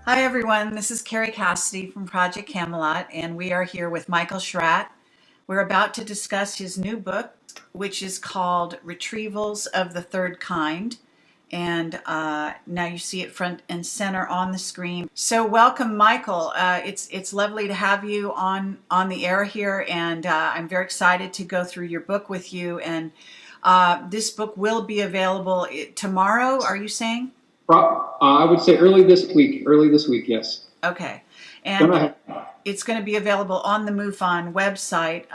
Hi everyone, this is Carrie Cassidy from Project Camelot, and we are here with Michael Schratt. We're about to discuss his new book, which is called Retrievals of the Third Kind, and now you see it front and center on the screen. So welcome, Michael. It's lovely to have you on the air here, and I'm very excited to go through your book with you. And this book will be available tomorrow, are you saying? I would say early this week, yes. Okay. And it's going to be available on the MUFON website.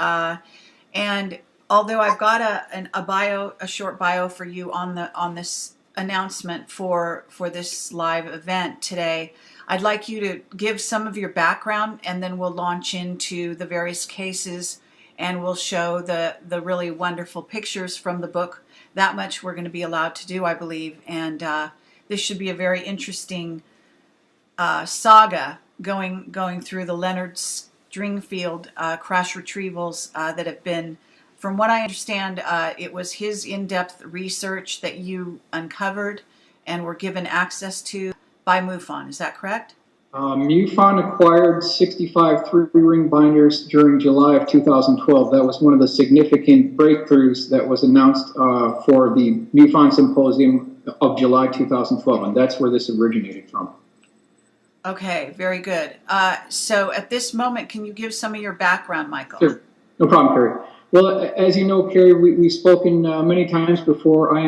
And although I've got a short bio for you on this announcement for this live event today, I'd like you to give some of your background, and then we'll launch into the various cases, and we'll show the really wonderful pictures from the book. That much we're going to be allowed to do, I believe. And this should be a very interesting saga going through the Leonard Stringfield crash retrievals that have been, from what I understand, it was his in-depth research that you uncovered and were given access to by MUFON. Is that correct? MUFON acquired 65 three-ring binders during July of 2012. That was one of the significant breakthroughs that was announced for the MUFON Symposium of July 2012, and that's where this originated from. Okay, very good. So at this moment, can you give some of your background, Michael? Sure. No problem, Carrie. Well, as you know, Carrie, we've spoken many times before. I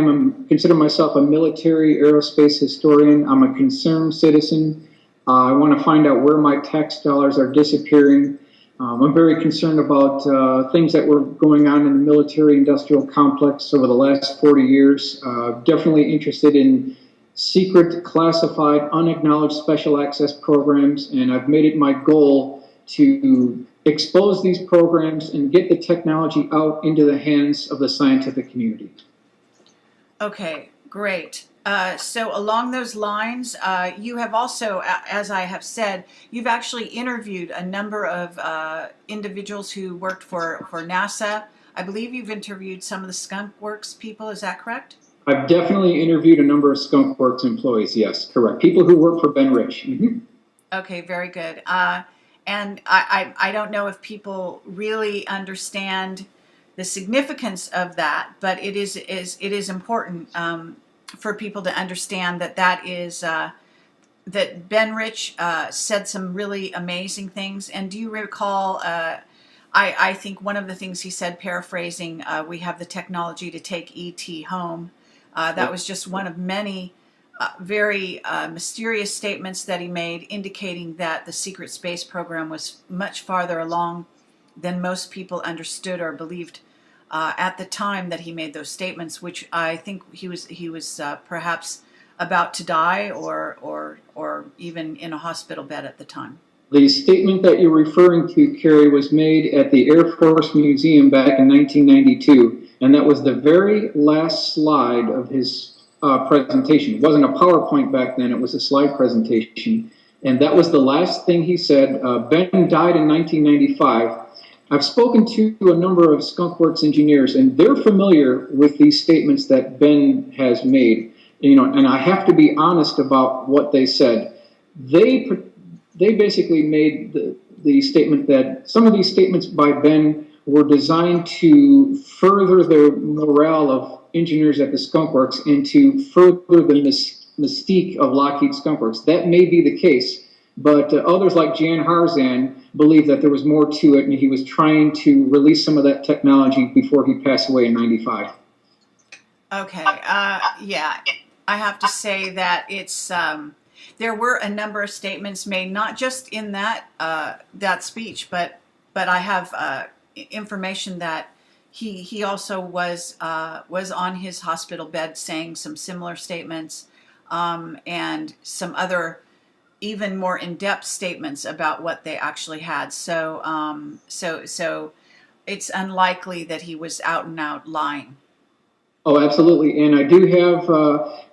consider myself a military aerospace historian. I'm a concerned citizen. I want to find out where my tax dollars are disappearing. I'm very concerned about things that were going on in the military-industrial complex over the last 40 years. Definitely interested in secret, classified, unacknowledged special access programs, and I've made it my goal to expose these programs and get the technology out into the hands of the scientific community. Okay, great. So along those lines, you have also, as I have said, you've actually interviewed a number of individuals who worked for NASA. I believe you've interviewed some of the Skunk Works people, is that correct? I've definitely interviewed a number of Skunk Works employees, yes, correct. People who work for Ben Rich. Mm-hmm. Okay, very good. And I don't know if people really understand the significance of that, but it is important for people to understand that is that Ben Rich said some really amazing things. And do you recall? I think one of the things he said, paraphrasing, we have the technology to take ET home. That was just one of many very mysterious statements that he made, indicating that the secret space program was much farther along than most people understood or believed at the time that he made those statements, which I think he was perhaps about to die or even in a hospital bed at the time. The statement that you're referring to, Carrie, was made at the Air Force Museum back in 1992, and that was the very last slide of his presentation. It wasn't a PowerPoint back then, it was a slide presentation, and that was the last thing he said. Ben died in 1995. I've spoken to a number of Skunk Works engineers, and they're familiar with these statements that Ben has made. And I have to be honest about what they said. They basically made the statement that some of these statements by Ben were designed to further the morale of engineers at the Skunk Works and to further the mystique of Lockheed Skunk Works. That may be the case, but others like Jan Harzan believe that there was more to it, and he was trying to release some of that technology before he passed away in '95. Okay, yeah, I have to say that it's there were a number of statements made, not just in that speech, but but I have information that he also was on his hospital bed saying some similar statements, and some other even more in-depth statements about what they actually had. So it's unlikely that he was out and out lying. Oh, absolutely. And I do have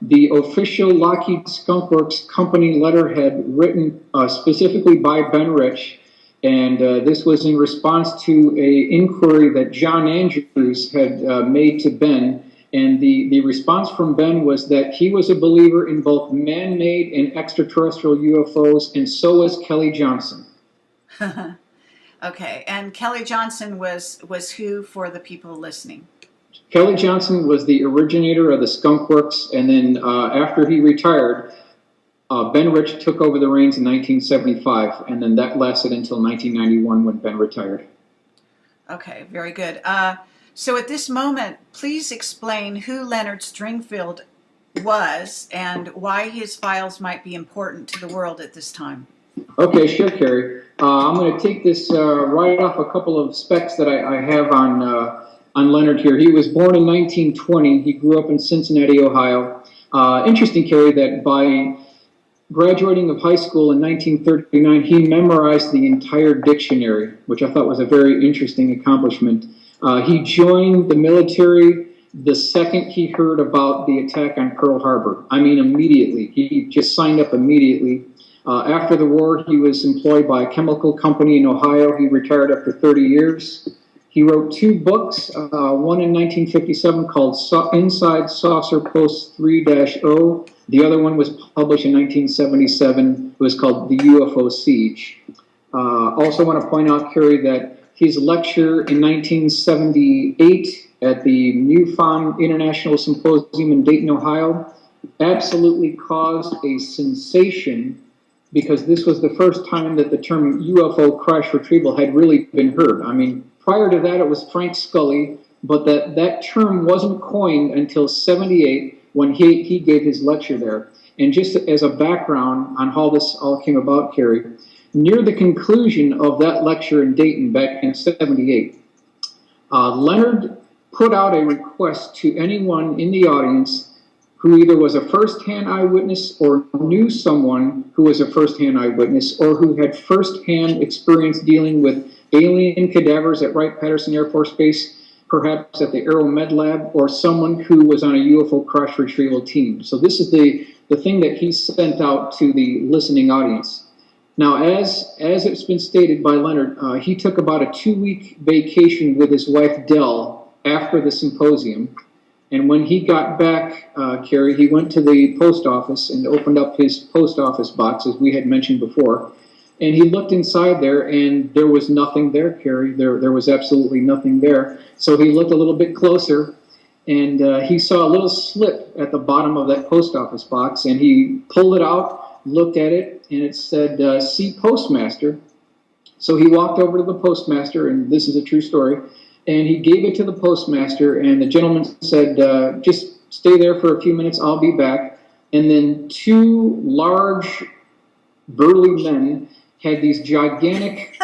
the official Lockheed Skunk Works company letterhead written specifically by Ben Rich. And this was in response to a inquiry that John Andrews had made to Ben. And the response from Ben was that he was a believer in both man-made and extraterrestrial UFOs, and so was Kelly Johnson. Okay, and Kelly Johnson was who for the people listening? Kelly Johnson was the originator of the Skunk Works, and then after he retired, Ben Rich took over the reins in 1975, and then that lasted until 1991 when Ben retired. Okay, very good. So at this moment, please explain who Leonard Stringfield was and why his files might be important to the world at this time. Okay, sure, Carrie. I'm going to take this right off a couple of specs that I have on Leonard here. He was born in 1920. He grew up in Cincinnati, Ohio. Interesting, Carrie, that by graduating of high school in 1939, he memorized the entire dictionary, which I thought was a very interesting accomplishment. He joined the military the second he heard about the attack on Pearl Harbor. I mean, immediately. He just signed up immediately. After the war, he was employed by a chemical company in Ohio. He retired after 30 years. He wrote 2 books, one in 1957 called Inside Saucer Post 3-0. The other one was published in 1977. It was called The UFO Siege. Also want to point out, Kerry, that his lecture in 1978 at the MUFON International Symposium in Dayton, Ohio, absolutely caused a sensation because this was the first time that the term UFO crash retrieval had really been heard. I mean, prior to that, it was Frank Scully, but that term wasn't coined until 78 when he gave his lecture there. And just as a background on how this all came about, Kerry, near the conclusion of that lecture in Dayton back in 78, Leonard put out a request to anyone in the audience who either was a first-hand eyewitness or knew someone who was a first-hand eyewitness or who had first-hand experience dealing with alien cadavers at Wright-Patterson Air Force Base, perhaps at the Aero Med Lab, or someone who was on a UFO crash retrieval team. So this is the thing that he sent out to the listening audience. Now, as it's been stated by Leonard, he took about a 2-week vacation with his wife, Dell, after the symposium. And when he got back, Kerry, he went to the post office and opened up his post office box, as we had mentioned before. And he looked inside there, and there was nothing there, Kerry. There was absolutely nothing there. So he looked a little bit closer, and he saw a little slip at the bottom of that post office box, and he pulled it out, looked at it, and it said, "See Postmaster." So he walked over to the postmaster, and this is a true story, and he gave it to the postmaster, and the gentleman said, "Just stay there for a few minutes, I'll be back." And then 2 large, burly men had these gigantic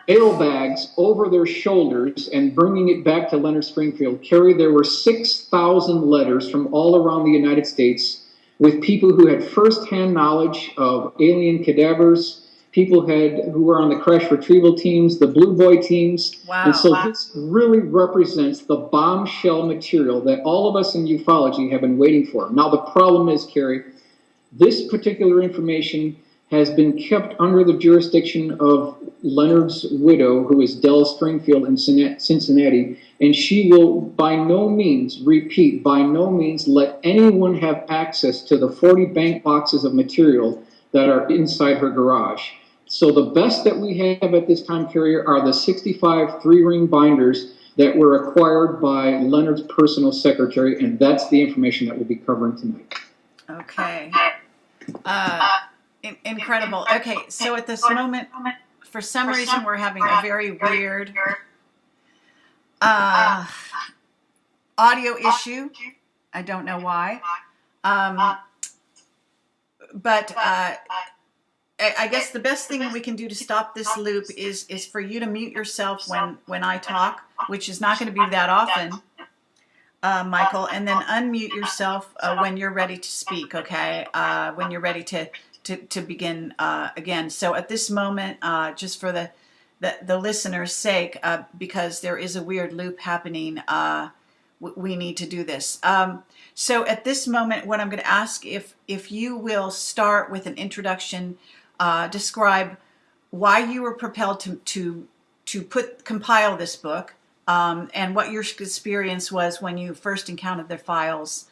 mail bags over their shoulders and bringing it back to Leonard Stringfield. Kerry, there were 6,000 letters from all around the United States with people who had first-hand knowledge of alien cadavers, people who were on the crash retrieval teams, the Blue Boy teams. Wow. And so this really represents the bombshell material that all of us in ufology have been waiting for. Now, the problem is, Kerry, this particular information has been kept under the jurisdiction of Leonard's widow, who is Dell Stringfield in Cincinnati, and she will by no means, repeat, by no means let anyone have access to the 40 bank boxes of material that are inside her garage. So the best that we have at this time, Carrier, are the 65 3-ring binders that were acquired by Leonard's personal secretary, and that's the information that we'll be covering tonight. Okay. Incredible. Okay, so at this moment, for some reason, we're having a very weird audio issue. I don't know why. But I guess the best thing we can do to stop this loop is for you to mute yourself when I talk, which is not going to be that often, Michael, and then unmute yourself when you're ready to speak. Okay, when you're ready to begin again. So at this moment, just for the listener's sake, because there is a weird loop happening, we need to do this. So at this moment, what I'm going to ask, if you will start with an introduction, describe why you were propelled to compile this book, and what your experience was when you first encountered the files.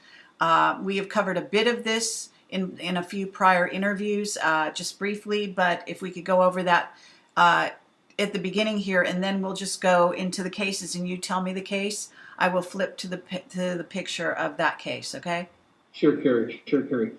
We have covered a bit of this in a few prior interviews, just briefly, but if we could go over that at the beginning here, and then we'll just go into the cases, and you tell me the case. I will flip to the picture of that case, okay? Sure, Carrie. Sure, Carrie.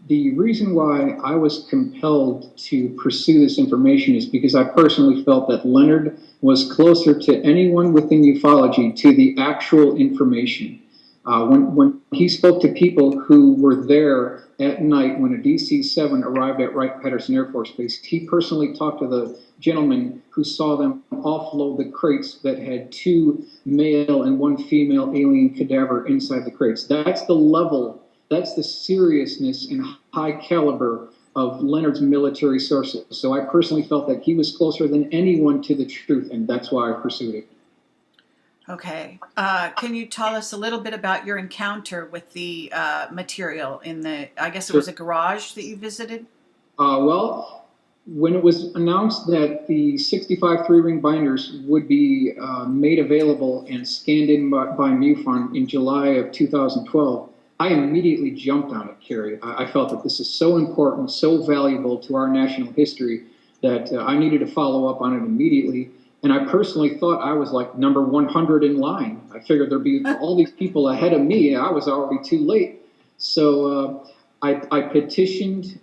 The reason why I was compelled to pursue this information is because I personally felt that Leonard was closer to anyone within ufology to the actual information. When he spoke to people who were there at night when a DC-7 arrived at Wright-Patterson Air Force Base, he personally talked to the gentleman who saw them offload the crates that had 2 male and 1 female alien cadaver inside the crates. That's the level, that's the seriousness and high caliber of Leonard's military sources. So I personally felt that he was closer than anyone to the truth, and that's why I pursued it. Okay. Can you tell us a little bit about your encounter with the material in the, I guess it was a garage that you visited? Well, when it was announced that the 65 3-ring binders would be made available and scanned in by MUFON in July of 2012, I immediately jumped on it, Carrie. I felt that this is so important, so valuable to our national history that I needed to follow up on it immediately. And I personally thought I was like number 100 in line. I figured there'd be all these people ahead of me. I was already too late. So I petitioned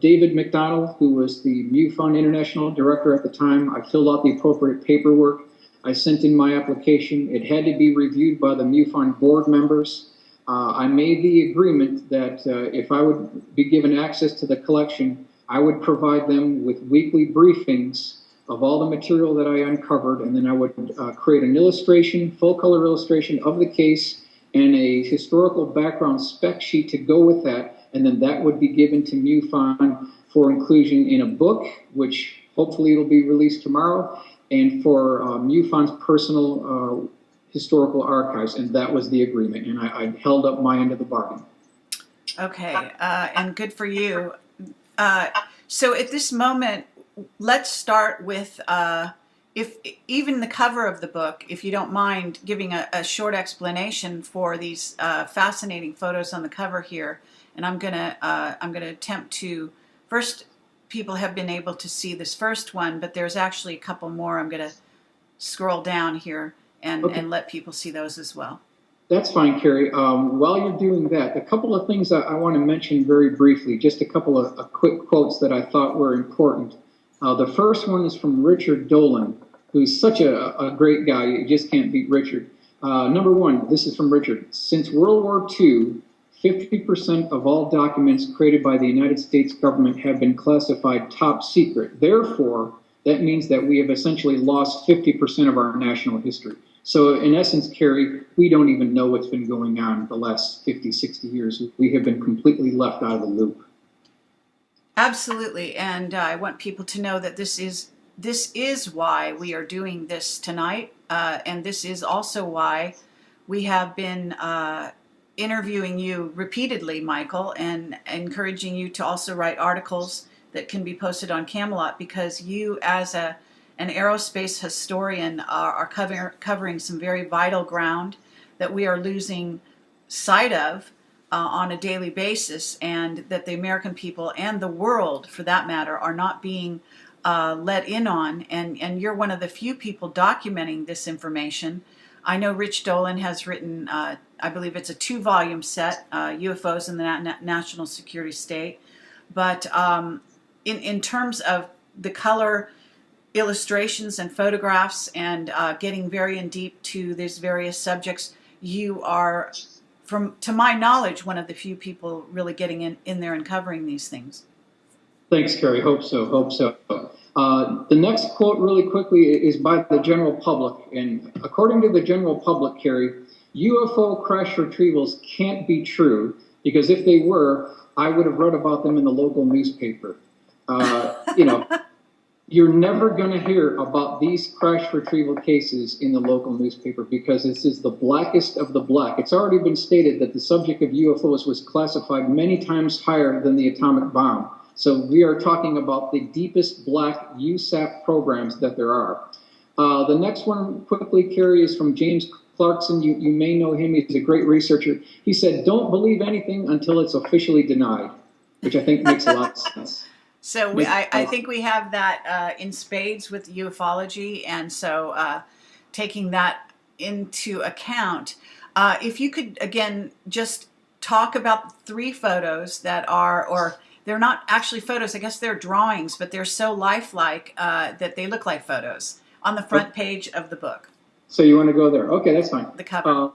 David McDonald, who was the MUFON International Director at the time. I filled out the appropriate paperwork. I sent in my application. It had to be reviewed by the MUFON board members. I made the agreement that if I would be given access to the collection, I would provide them with weekly briefings of all the material that I uncovered, and then I would create an illustration, full-color illustration of the case, and a historical background spec sheet to go with that, and then that would be given to MUFON for inclusion in a book, which hopefully it'll be released tomorrow, and for MUFON's personal historical archives, and that was the agreement, and I held up my end of the bargain. Okay, and good for you. So at this moment, let's start with, if even the cover of the book, if you don't mind giving a short explanation for these fascinating photos on the cover here. And I'm gonna attempt to, first, people have been able to see this first one, but there's actually a couple more. I'm gonna scroll down here and let people see those as well. That's fine, Carrie. While you're doing that, a couple of things I want to mention very briefly, just a couple of quick quotes that I thought were important. The first one is from Richard Dolan, who's such a great guy. You just can't beat Richard. Number one, this is from Richard. Since World War II, 50% of all documents created by the United States government have been classified top secret. Therefore, that means that we have essentially lost 50% of our national history. So in essence, Carrie, we don't even know what's been going on the last 50, 60 years. We have been completely left out of the loop. Absolutely, and I want people to know that this is why we are doing this tonight, and this is also why we have been interviewing you repeatedly, Michael, and encouraging you to also write articles that can be posted on Camelot, because you, as an aerospace historian, are covering some very vital ground that we are losing sight of on a daily basis, and that the American people and the world, for that matter, are not being let in on. And you're one of the few people documenting this information. I know Rich Dolan has written, I believe it's a 2-volume set, UFOs in the National Security State. But in terms of the color illustrations and photographs and getting very in deep to these various subjects, you are, to my knowledge, one of the few people really getting in there and covering these things. Thanks, Kerry. Hope so. Hope so. The next quote, really quickly, is by the general public. And according to the general public, Kerry, UFO crash retrievals can't be true because if they were, I would have read about them in the local newspaper. You know, you're never going to hear about these crash retrieval cases in the local newspaper because this is the blackest of the black. It's already been stated that the subject of UFOs was classified many times higher than the atomic bomb. So we are talking about the deepest black USAP programs that there are. The next one, quickly, Kerry, is from James Clarkson. You may know him. He's a great researcher. He said, "Don't believe anything until it's officially denied," which I think makes a lot of sense. So I think we have that in spades with ufology, and so taking that into account, if you could, again, just talk about 3 photos that are, or they're not actually photos, I guess they're drawings, but they're so lifelike that they look like photos on the front page of the book. So you want to go there? Okay, that's fine. The cover.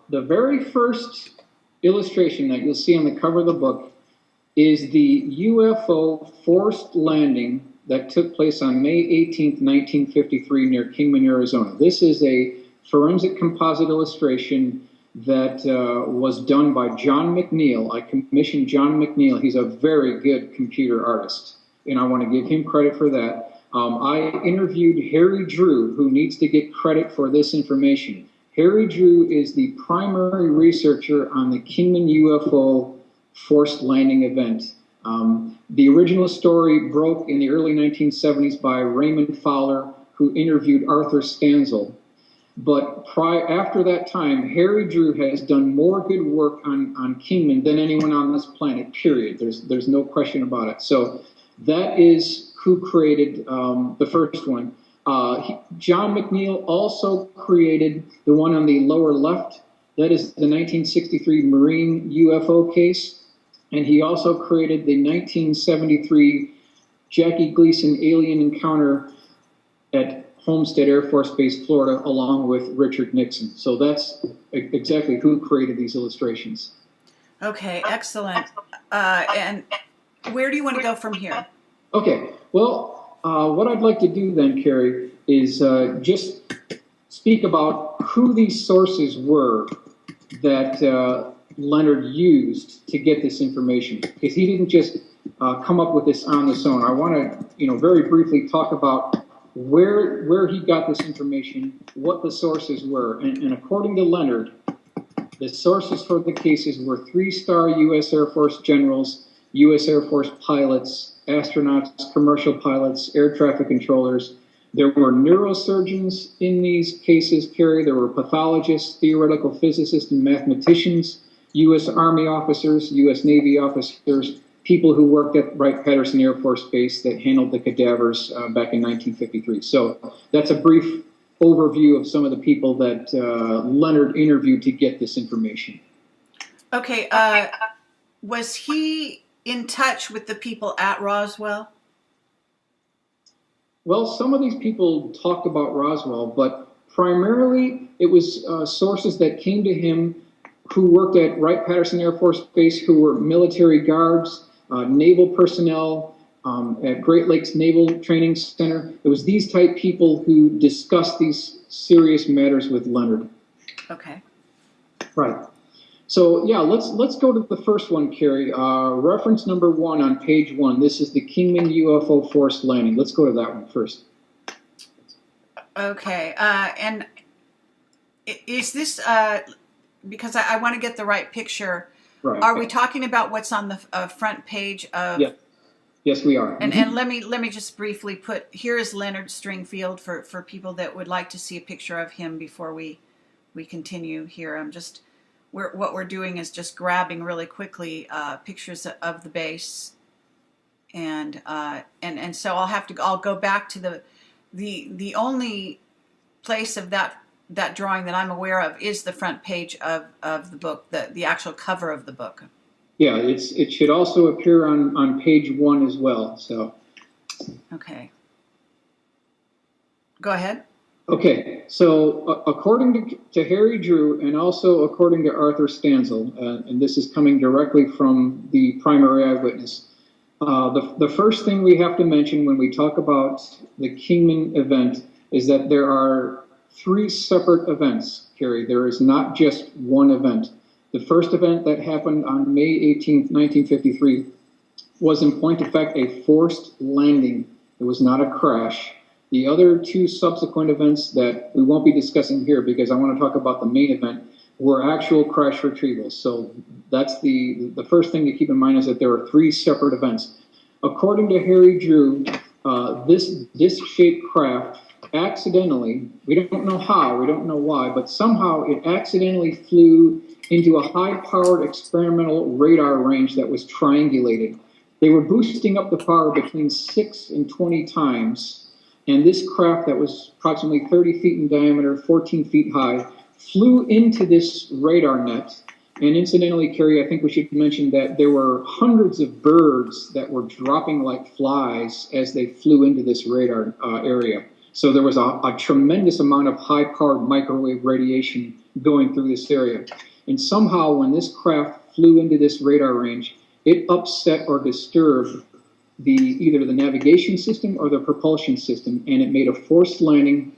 The very first illustration that you'll see on the cover of the book is the UFO forced landing that took place on May 18th, 1953 near Kingman, Arizona. This is a forensic composite illustration that was done by John McNeil. I commissioned John McNeil. He's a very good computer artist, and I want to give him credit for that. I interviewed Harry Drew, who needs to get credit for this information. Harry Drew is the primary researcher on the Kingman UFO forced landing event. The original story broke in the early 1970s by Raymond Fowler, who interviewed Arthur Stanzel. But after that time, Harry Drew has done more good work on Kingman than anyone on this planet, period. There's no question about it. So that is who created the first one. John McNeil also created the one on the lower left. That is the 1963 Marine UFO case. And he also created the 1973 Jackie Gleason alien encounter at Homestead Air Force Base, Florida, along with Richard Nixon. So that's exactly who created these illustrations. Okay, excellent. And where do you want to go from here? Okay, well, what I'd like to do then, Kerry, is just speak about who these sources were that Leonard used to get this information, because he didn't just come up with this on his own. I want to, very briefly talk about where he got this information, what the sources were, and according to Leonard, the sources for the cases were 3-star U.S. Air Force generals, U.S. Air Force pilots, astronauts, commercial pilots, air traffic controllers. There were neurosurgeons in these cases, Kerry. There were pathologists, theoretical physicists, and mathematicians, U.S. Army officers, U.S. Navy officers, people who worked at Wright-Patterson Air Force Base that handled the cadavers back in 1953. So that's a brief overview of some of the people that Leonard interviewed to get this information. Okay, was he in touch with the people at Roswell? Well, some of these people talked about Roswell, but primarily it was sources that came to him who worked at Wright-Patterson Air Force Base, who were military guards, naval personnel at Great Lakes Naval Training Center. It was these type people who discussed these serious matters with Leonard. Okay. Right. So yeah, let's go to the first one, Kerry. Reference number 1 on page 1. This is the Kingman UFO forced landing. Let's go to that one first. Okay. And is this because I want to get the right picture? Right. Are we talking about what's on the front page of? Yeah. Yes, we are. And and let me just briefly put, here is Leonard Stringfield for people that would like to see a picture of him before we continue here. What we're doing is just grabbing really quickly pictures of the base, and so I'll go back to the only place of that drawing that I'm aware of is the front page of the book, the actual cover of the book. Yeah, it should also appear on page 1 as well. So. Okay. Go ahead. Okay, so according to Harry Drew and also according to Arthur Stanzel, and this is coming directly from the primary eyewitness, The first thing we have to mention when we talk about the Kingman event is that there are three separate events, Carrie. There is not just one event. The first event that happened on May 18th, 1953 was in point of fact a forced landing. It was not a crash. The other two subsequent events that we won't be discussing here because I want to talk about the main event were actual crash retrievals. So that's the first thing to keep in mind is that there are three separate events. According to Harry Drew, this disc-shaped craft accidentally, we don't know how, we don't know why, but somehow it accidentally flew into a high-powered experimental radar range that was triangulated. They were boosting up the power between 6 and 20 times, and this craft that was approximately 30 feet in diameter, 14 feet high, flew into this radar net. And incidentally, Carrie, I think we should mention that there were hundreds of birds that were dropping like flies as they flew into this radar area. So there was a tremendous amount of high-powered microwave radiation going through this area. And somehow when this craft flew into this radar range, it upset or disturbed either the navigation system or the propulsion system, and it made a forced landing.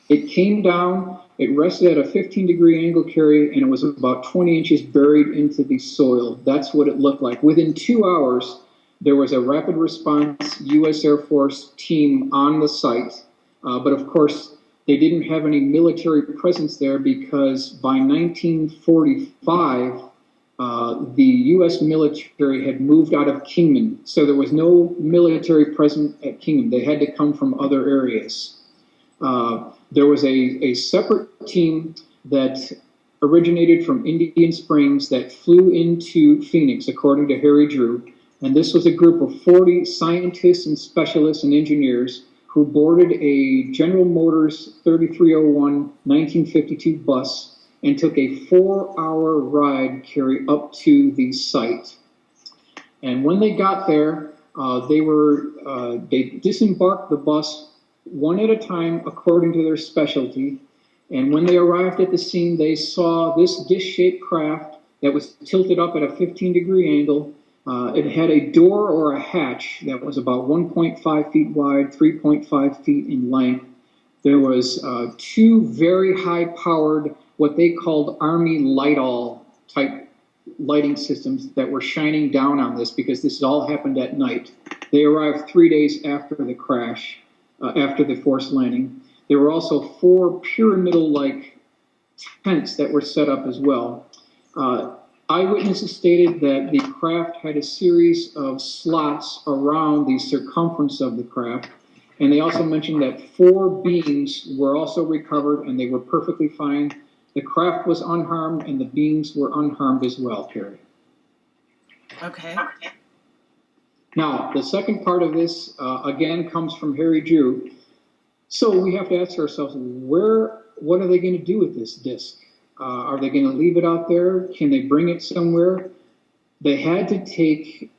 It came down, it rested at a 15-degree angle, Carrie, and it was about 20 inches buried into the soil. That's what it looked like. Within 2 hours, there was a rapid response U.S. Air Force team on the site, but of course, they didn't have any military presence there because by 1945, the U.S. military had moved out of Kingman, so there was no military presence at Kingman. They had to come from other areas. There was a separate team that originated from Indian Springs that flew into Phoenix, according to Harry Drew, and this was a group of 40 scientists and specialists and engineers who boarded a General Motors 3301 1952 bus and took a 4-hour ride, Carrie, up to the site. And when they got there, they disembarked the bus one at a time according to their specialty. And when they arrived at the scene, they saw this disc-shaped craft that was tilted up at a 15-degree angle. It had a door or a hatch that was about 1.5 feet wide, 3.5 feet in length. There was two very high-powered, what they called Army light-all type lighting systems that were shining down on this because this all happened at night. They arrived 3 days after the crash, after the forced landing. There were also 4 pyramidal-like tents that were set up as well. Eyewitnesses stated that the craft had a series of slots around the circumference of the craft, and they also mentioned that 4 beams were also recovered and they were perfectly fine. The craft was unharmed and the beams were unharmed as well, Carrie. Okay. Now, the second part of this, again, comes from Harry Drew. So we have to ask ourselves, what are they going to do with this disc? Are they going to leave it out there? Can they bring it somewhere? They had to take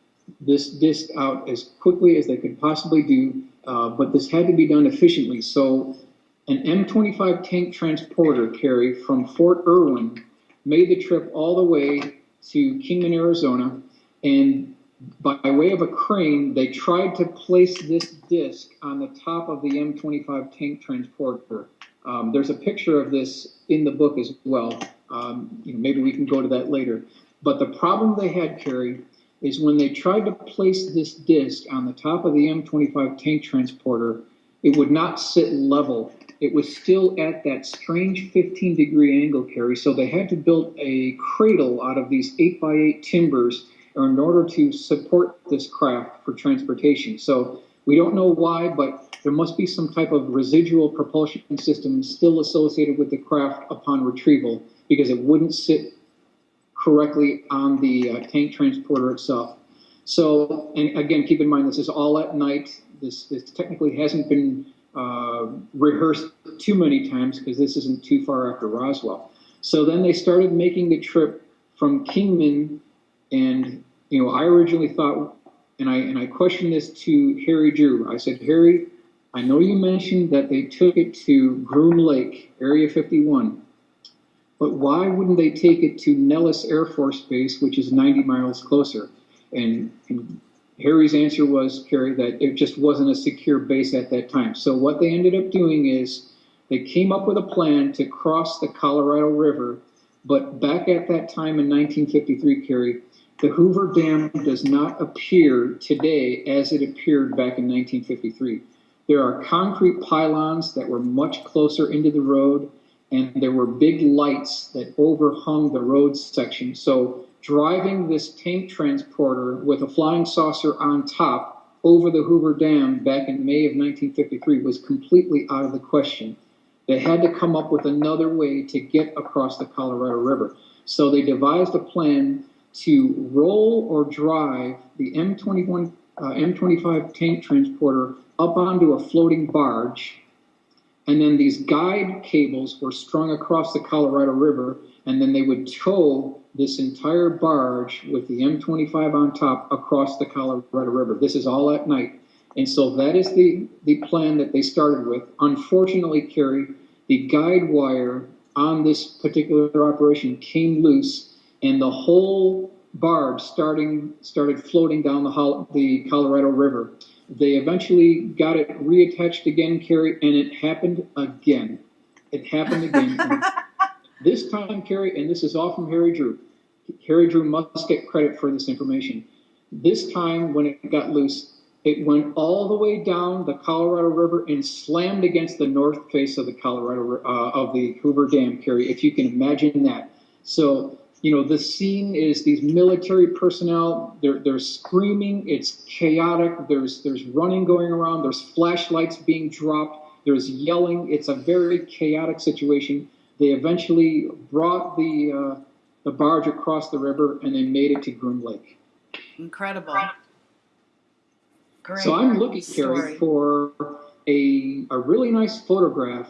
this disc out as quickly as they could possibly do, but this had to be done efficiently. So an M25 tank transporter, Carrie, from Fort Irwin made the trip all the way to Kingman, Arizona, and by way of a crane, they tried to place this disc on the top of the M25 tank transporter. There's a picture of this in the book as well. Maybe we can go to that later. But the problem they had, Carrie, is when they tried to place this disc on the top of the M25 tank transporter, it would not sit level. It was still at that strange 15-degree angle, Carrie. So they had to build a cradle out of these 8x8 timbers in order to support this craft for transportation. So we don't know why, but there must be some type of residual propulsion system still associated with the craft upon retrieval because it wouldn't sit correctly on the tank transporter itself. So, and again, keep in mind, this is all at night. This technically hasn't been rehearsed too many times because this isn't too far after Roswell. So then they started making the trip from Kingman, and I originally thought, and I questioned this to Harry Drew. I said, Harry, I know you mentioned that they took it to Groom Lake, Area 51, but why wouldn't they take it to Nellis Air Force Base, which is 90 miles closer? And Harry's answer was, Carrie, that it just wasn't a secure base at that time. So what they ended up doing is they came up with a plan to cross the Colorado River. But back at that time in 1953, Carrie, the Hoover Dam does not appear today as it appeared back in 1953. There are concrete pylons that were much closer into the road, and there were big lights that overhung the road section. So driving this tank transporter with a flying saucer on top over the Hoover Dam back in May of 1953 was completely out of the question. They had to come up with another way to get across the Colorado River. So they devised a plan to roll or drive the M25 tank transporter up onto a floating barge, and then these guide cables were strung across the Colorado River, and then they would tow this entire barge with the M25 on top across the Colorado River. This is all at night. And so that is the plan that they started with. Unfortunately, Carrie, the guide wire on this particular operation came loose, and the whole barge started floating down the Colorado River. They eventually got it reattached again, Carrie, and it happened again. It happened again. This time, Carrie, and this is all from Harry Drew. Harry Drew must get credit for this information. This time, when it got loose, it went all the way down the Colorado River and slammed against the north face of the of the Hoover Dam, Carrie, if you can imagine that. So, you know, the scene is these military personnel, they're screaming, it's chaotic, there's running going around, there's flashlights being dropped, there's yelling, it's a very chaotic situation. They eventually brought the barge across the river, and they made it to Groom Lake. Incredible. Great. So I'm looking, Carrie, for a really nice photograph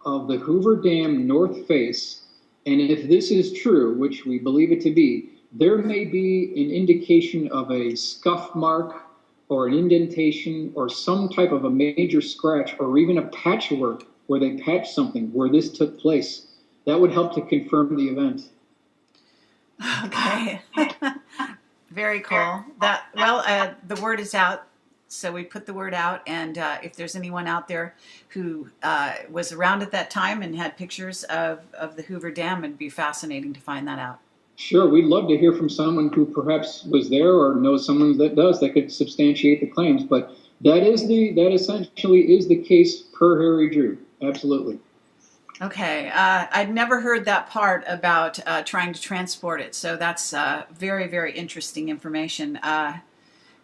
of the Hoover Dam north face. And if this is true, which we believe it to be, there may be an indication of a scuff mark or an indentation or some type of a major scratch or even a patchwork where they patched something where this took place. That would help to confirm the event. Okay. Very cool. The word is out. So we put the word out, and if there's anyone out there who was around at that time and had pictures of the Hoover Dam, it'd be fascinating to find that out. Sure, we'd love to hear from someone who perhaps was there or knows someone that does, that could substantiate the claims. But that essentially is the case per Harry Drew. Absolutely. Okay, I'd never heard that part about trying to transport it, so that's very, very interesting information.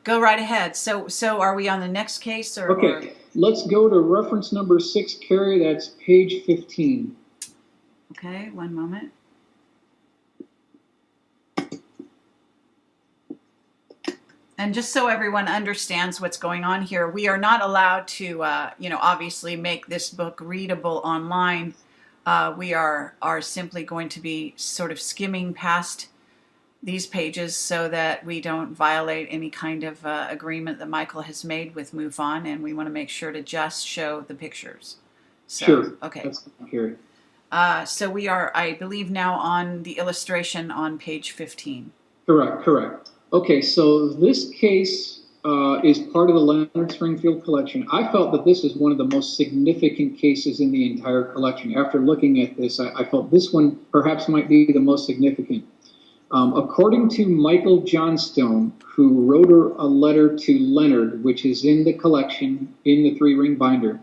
Go right ahead. So are we on the next case? Okay, let's go to reference number 6, Carrie. That's page 15. Okay, one moment. And just so everyone understands what's going on here, we are not allowed to, obviously make this book readable online. We are simply going to be sort of skimming past these pages so that we don't violate any kind of agreement that Michael has made with MoveOn, and we want to make sure to just show the pictures. So, sure. Okay. That's here. So we are, I believe, now on the illustration on page 15. Correct. Okay, so this case is part of the Leonard Springfield collection. I felt that this is one of the most significant cases in the entire collection. After looking at this, I felt this one perhaps might be the most significant. According to Michael Johnstone, who wrote a letter to Leonard, which is in the collection in the 3-ring binder,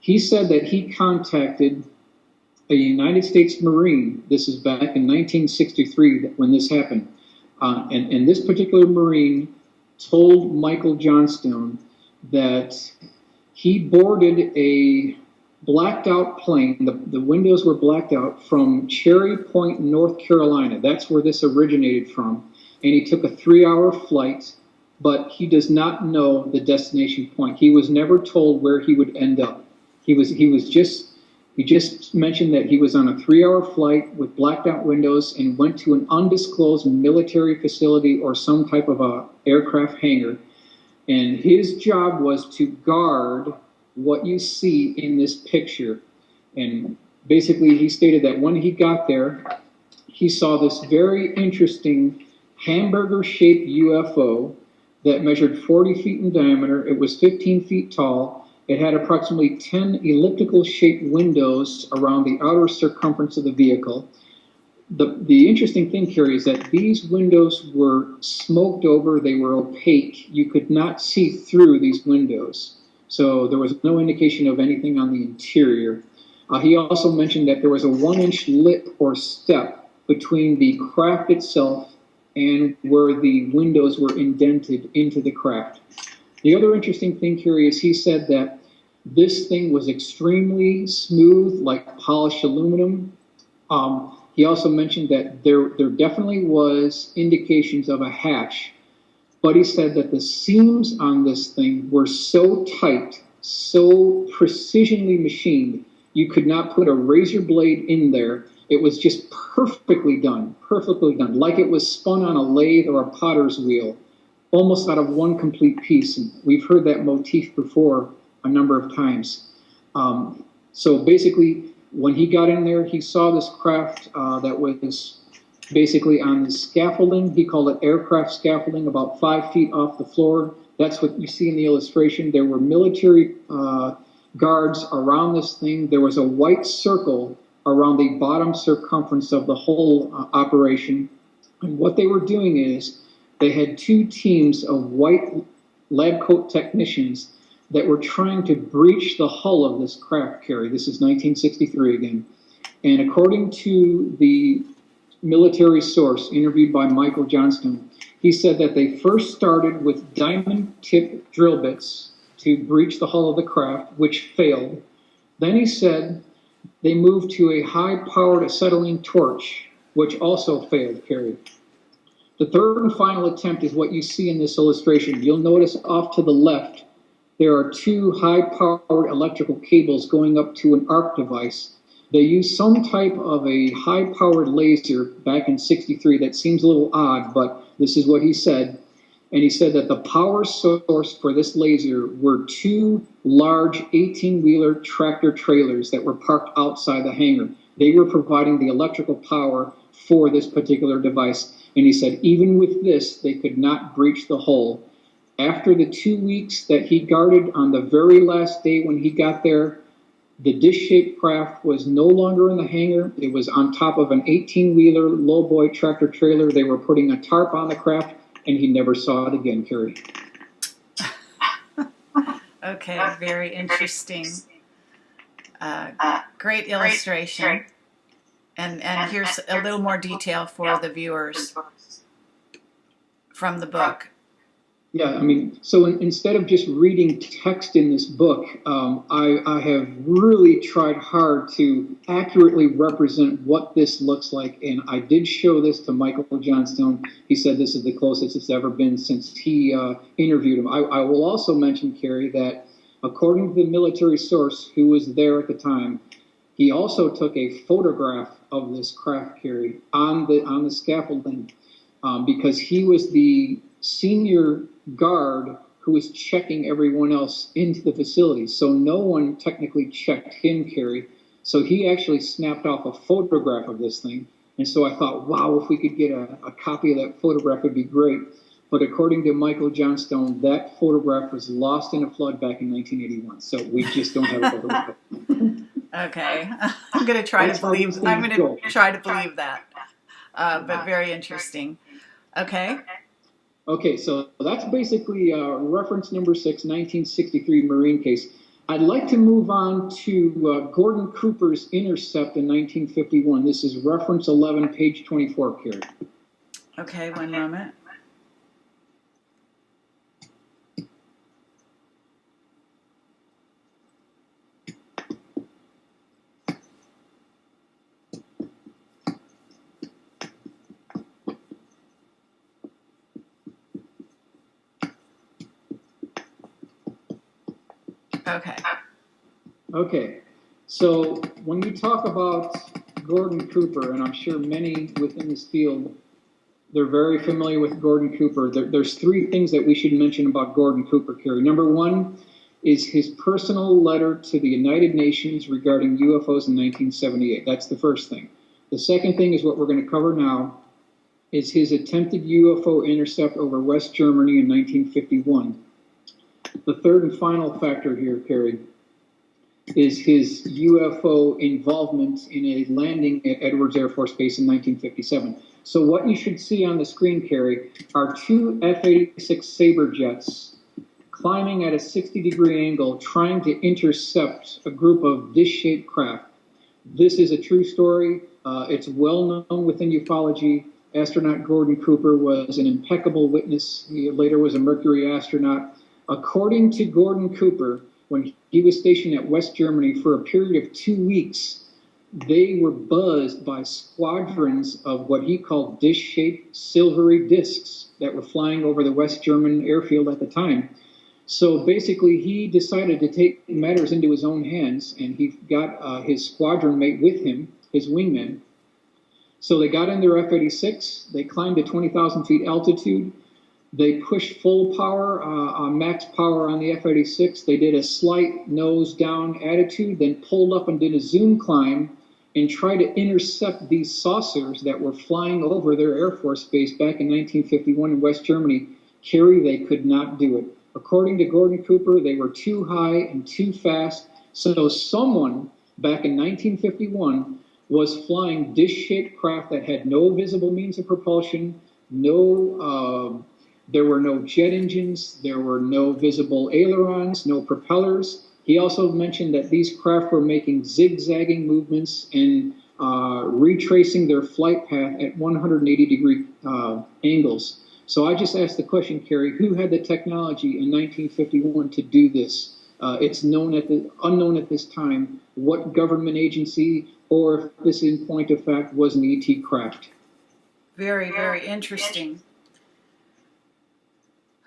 he said that he contacted a United States Marine. This is back in 1963 when this happened. And this particular Marine told Michael Johnstone that he boarded a blacked out plane. The windows were blacked out from Cherry Point, North Carolina. That's where this originated from. And he took a 3-hour flight, but he does not know the destination point. He was never told where he would end up. He just mentioned that he was on a 3-hour flight with blacked out windows and went to an undisclosed military facility or some type of a aircraft hangar. And his job was to guard what you see in this picture. And basically he stated that when he got there, he saw this very interesting hamburger-shaped UFO that measured 40 feet in diameter. It was 15 feet tall. It had approximately 10 elliptical shaped windows around the outer circumference of the vehicle. The interesting thing, Carrie, is that these windows were smoked over. They were opaque. You could not see through these windows. So there was no indication of anything on the interior. He also mentioned that there was a 1-inch lip or step between the craft itself and where the windows were indented into the craft. The other interesting thing, Carrie, is he said that this thing was extremely smooth, like polished aluminum. He also mentioned that there definitely was indications of a hatch, but he said that the seams on this thing were so tight, so precisionally machined, you could not put a razor blade in there. It was just perfectly done, like it was spun on a lathe or a potter's wheel, almost out of one complete piece. And we've heard that motif before a number of times. So basically, when he got in there, he saw this craft that was basically on the scaffolding. He called it aircraft scaffolding, about 5 feet off the floor. That's what you see in the illustration. There were military guards around this thing. There was a white circle around the bottom circumference of the whole operation. And what they were doing is they had 2 teams of white lab coat technicians that were trying to breach the hull of this craft carrier. This is 1963 again. And according to the military source interviewed by Michael Johnstone, he said that they first started with diamond tip drill bits to breach the hull of the craft, which failed. Then he said they moved to a high-powered acetylene torch, which also failed, Carrie. The third and final attempt is what you see in this illustration. You'll notice off to the left, there are 2 high-powered electrical cables going up to an arc device. They used some type of a high-powered laser back in '63 that seems a little odd, but this is what he said. And he said that the power source for this laser were 2 large 18-wheeler tractor trailers that were parked outside the hangar. They were providing the electrical power for this particular device. And he said even with this, they could not breach the hull. After the 2 weeks that he guarded, on the very last day when he got there, the disc-shaped craft was no longer in the hangar. It was on top of an 18-wheeler lowboy tractor trailer. They were putting a tarp on the craft, and he never saw it again, Carrie. Okay, very interesting. Great illustration. And here's a little more detail for the viewers from the book. Yeah, I mean, so instead of just reading text in this book, I have really tried hard to accurately represent what this looks like. And I did show this to Michael Johnstone. He said this is the closest it's ever been since he interviewed him. I will also mention, Carrie, that according to the military source who was there at the time, he also took a photograph of this craft, Carrie, on the scaffolding because he was the senior guard who was checking everyone else into the facility. So no one technically checked him, Carrie. So he actually snapped off a photograph of this thing. And so I thought, wow, if we could get a copy of that photograph, it'd be great. But according to Michael Johnstone, that photograph was lost in a flood back in 1981. So we just don't have a photograph. Okay, I'm going to try to believe that. But very interesting. Okay. Okay, so that's basically reference number 6, 1963 Marine case. I'd like to move on to Gordon Cooper's intercept in 1951. This is reference 11, page 24, Carrie. Okay, one moment. Okay, so when you talk about Gordon Cooper, and I'm sure many within this field, they're very familiar with Gordon Cooper. There's 3 things that we should mention about Gordon Cooper, Carrie. Number 1 is his personal letter to the United Nations regarding UFOs in 1978. That's the first thing. The second thing is what we're going to cover now. is his attempted UFO intercept over West Germany in 1951. The third and final factor here, Carrie, is his UFO involvement in a landing at Edwards Air Force Base in 1957. So what you should see on the screen, Carrie, are two F-86 Sabre jets climbing at a 60-degree angle, trying to intercept a group of dish-shaped craft. This is a true story. It's well known within ufology. Astronaut Gordon Cooper was an impeccable witness. He later was a Mercury astronaut. According to Gordon Cooper, when he was stationed at West Germany for a period of 2 weeks, they were buzzed by squadrons of what he called dish-shaped silvery discs that were flying over the West German airfield at the time. So basically, he decided to take matters into his own hands, and he got his squadron mate with him, his wingman. So they got in their F-86, they climbed to 20,000 feet altitude, they pushed full power, max power on the F-86, they did a slight nose down attitude, then pulled up and did a zoom climb and tried to intercept these saucers that were flying over their Air Force base back in 1951 in West Germany. Carrie, they could not do it. According to Gordon Cooper, they were too high and too fast, so someone back in 1951 was flying dish-shaped craft that had no visible means of propulsion, there were no jet engines, there were no visible ailerons, no propellers. He also mentioned that these craft were making zigzagging movements and retracing their flight path at 180-degree angles. So I just asked the question, Carrie, who had the technology in 1951 to do this? It's unknown at this time what government agency or if this, in point of fact, was an ET craft. Very, very interesting.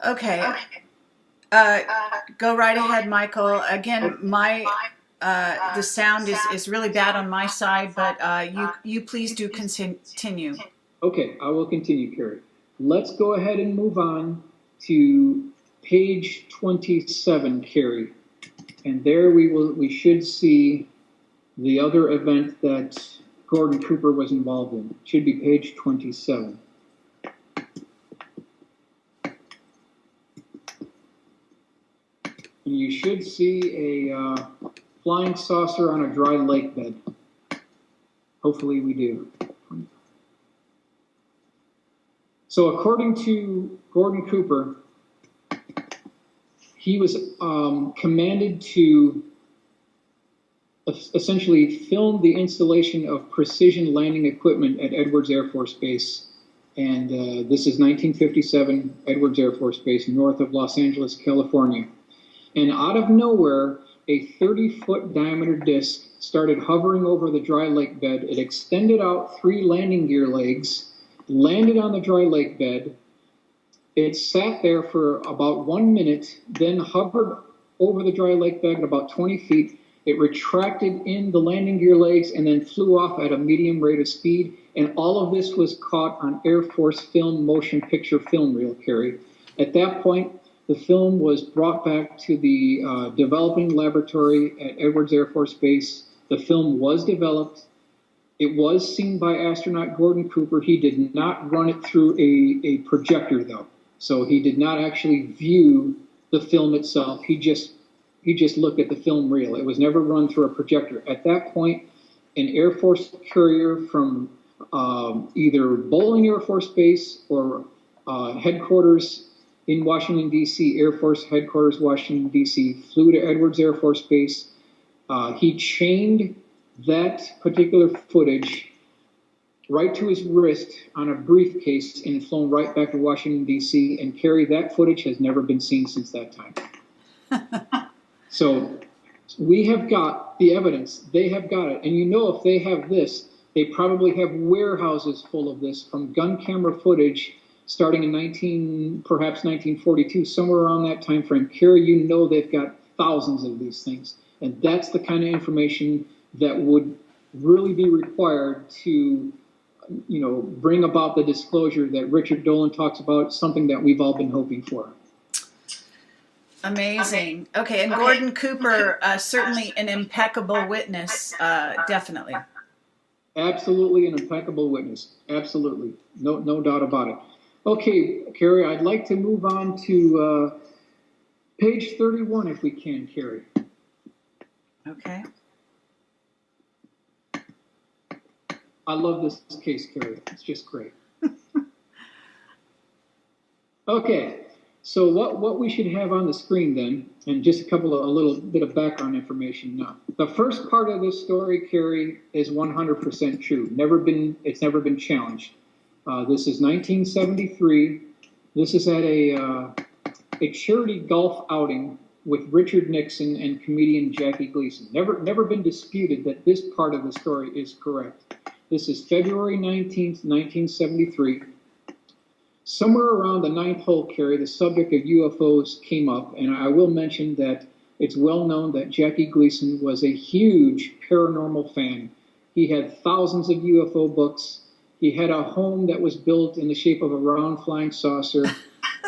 Okay. Go right ahead, Michael. Again, the sound is really bad on my side, but you please do continue. Okay, I will continue, Carrie. Let's go ahead and move on to page 27, Carrie. And there we should see the other event that Gordon Cooper was involved in. It should be page 27. And you should see a flying saucer on a dry lake bed. Hopefully we do. So according to Gordon Cooper, he was commanded to essentially film the installation of precision landing equipment at Edwards Air Force Base. And this is 1957, Edwards Air Force Base, north of Los Angeles, California. And out of nowhere, a 30-foot diameter disc started hovering over the dry lake bed. It extended out 3 landing gear legs, landed on the dry lake bed. It sat there for about 1 minute, then hovered over the dry lake bed at about 20 feet. It retracted in the landing gear legs and then flew off at a medium rate of speed. And all of this was caught on Air Force film motion picture film reel, Carrie. At that point, the film was brought back to the developing laboratory at Edwards Air Force Base. The film was developed. It was seen by astronaut Gordon Cooper. He did not run it through a projector, though. So he did not actually view the film itself. He just looked at the film reel. It was never run through a projector. At that point, an Air Force courier from either Bolling Air Force Base or headquarters in Washington, D.C., Air Force Headquarters, Washington, D.C., flew to Edwards Air Force Base. He chained that particular footage right to his wrist on a briefcase and flown right back to Washington, D.C., and Carrie, that footage has never been seen since that time. So we have got the evidence. They have got it. And you know, if they have this, they probably have warehouses full of this from gun camera footage starting in perhaps 1942, somewhere around that time frame. Carrie, you know they've got thousands of these things. And that's the kind of information that would really be required to, bring about the disclosure that Richard Dolan talks about, something that we've all been hoping for. Amazing. Okay, and Gordon Cooper, certainly an impeccable witness, definitely. Absolutely an impeccable witness. Absolutely. No doubt about it. Okay, Carrie, I'd like to move on to page 31 if we can, Carrie. Okay. I love this case, Carrie. It's just great. Okay, so what we should have on the screen then, and just a little bit of background information now. The first part of this story, Carrie, is 100% true. It's never been challenged. This is 1973. This is at a charity golf outing with Richard Nixon and comedian Jackie Gleason. Never been disputed that this part of the story is correct. This is February 19th, 1973. Somewhere around the ninth hole, Carrie, the subject of UFOs came up, and I will mention that it's well known that Jackie Gleason was a huge paranormal fan. He had thousands of UFO books. He had a home that was built in the shape of a round flying saucer.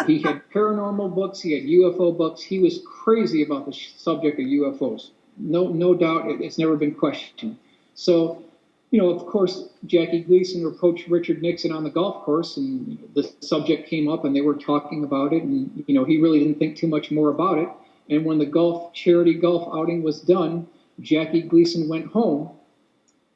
He had paranormal books. He had UFO books. He was crazy about the subject of UFOs. No doubt, it's never been questioned. So, of course, Jackie Gleason approached Richard Nixon on the golf course, and the subject came up, and they were talking about it, and he really didn't think too much more about it. And when the charity golf outing was done, Jackie Gleason went home,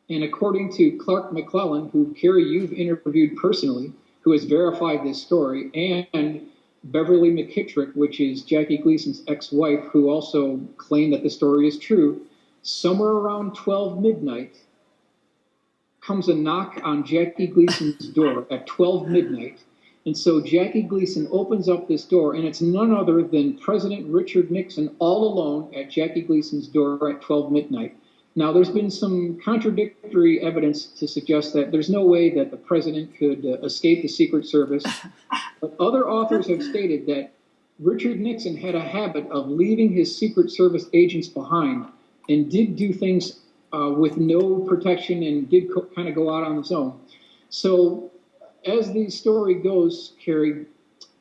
and according to Clark McClellan, who, Carrie, you've interviewed personally, who has verified this story, and Beverly McKittrick, which is Jackie Gleason's ex-wife, who also claimed that the story is true, somewhere around 12 midnight, comes a knock on Jackie Gleason's door at 12 midnight. And so Jackie Gleason opens up this door, and it's none other than President Richard Nixon all alone at Jackie Gleason's door at 12 midnight. Now, there's been some contradictory evidence to suggest that there's no way that the president could escape the Secret Service. But other authors have stated that Richard Nixon had a habit of leaving his Secret Service agents behind and did do things with no protection and did kind of go out on his own. So as the story goes, Carrie,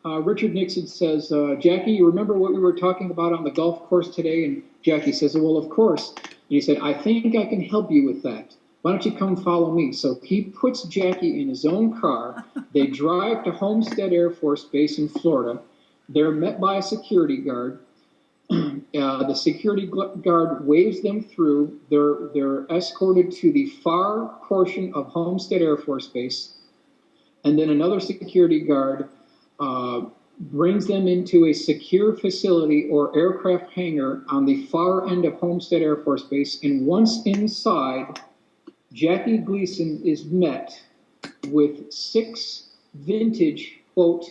Richard Nixon says, Jackie, you remember what we were talking about on the golf course today? And Jackie says, well, of course. And he said, I think I can help you with that. Why don't you come follow me? So he puts Jackie in his own car. They drive to Homestead Air Force Base in Florida. They're met by a security guard. The security guard waves them through. They're escorted to the far portion of Homestead Air Force Base. And then another security guard brings them into a secure facility or aircraft hangar on the far end of Homestead Air Force Base. And once inside, Jackie Gleason is met with 6 vintage, quote,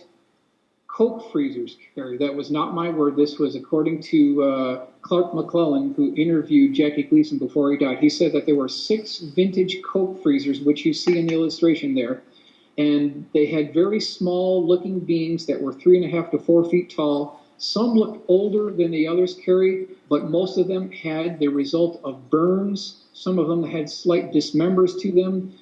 Coke freezers, Carrie. That was not my word. This was according to Clark McClellan, who interviewed Jackie Gleason before he died. He said that there were 6 vintage Coke freezers, which you see in the illustration there. And they had very small looking beings that were 3.5 to 4 feet tall. Some looked older than the others, Carrie, but most of them had the result of burns. Some of them had slight dismembers to them.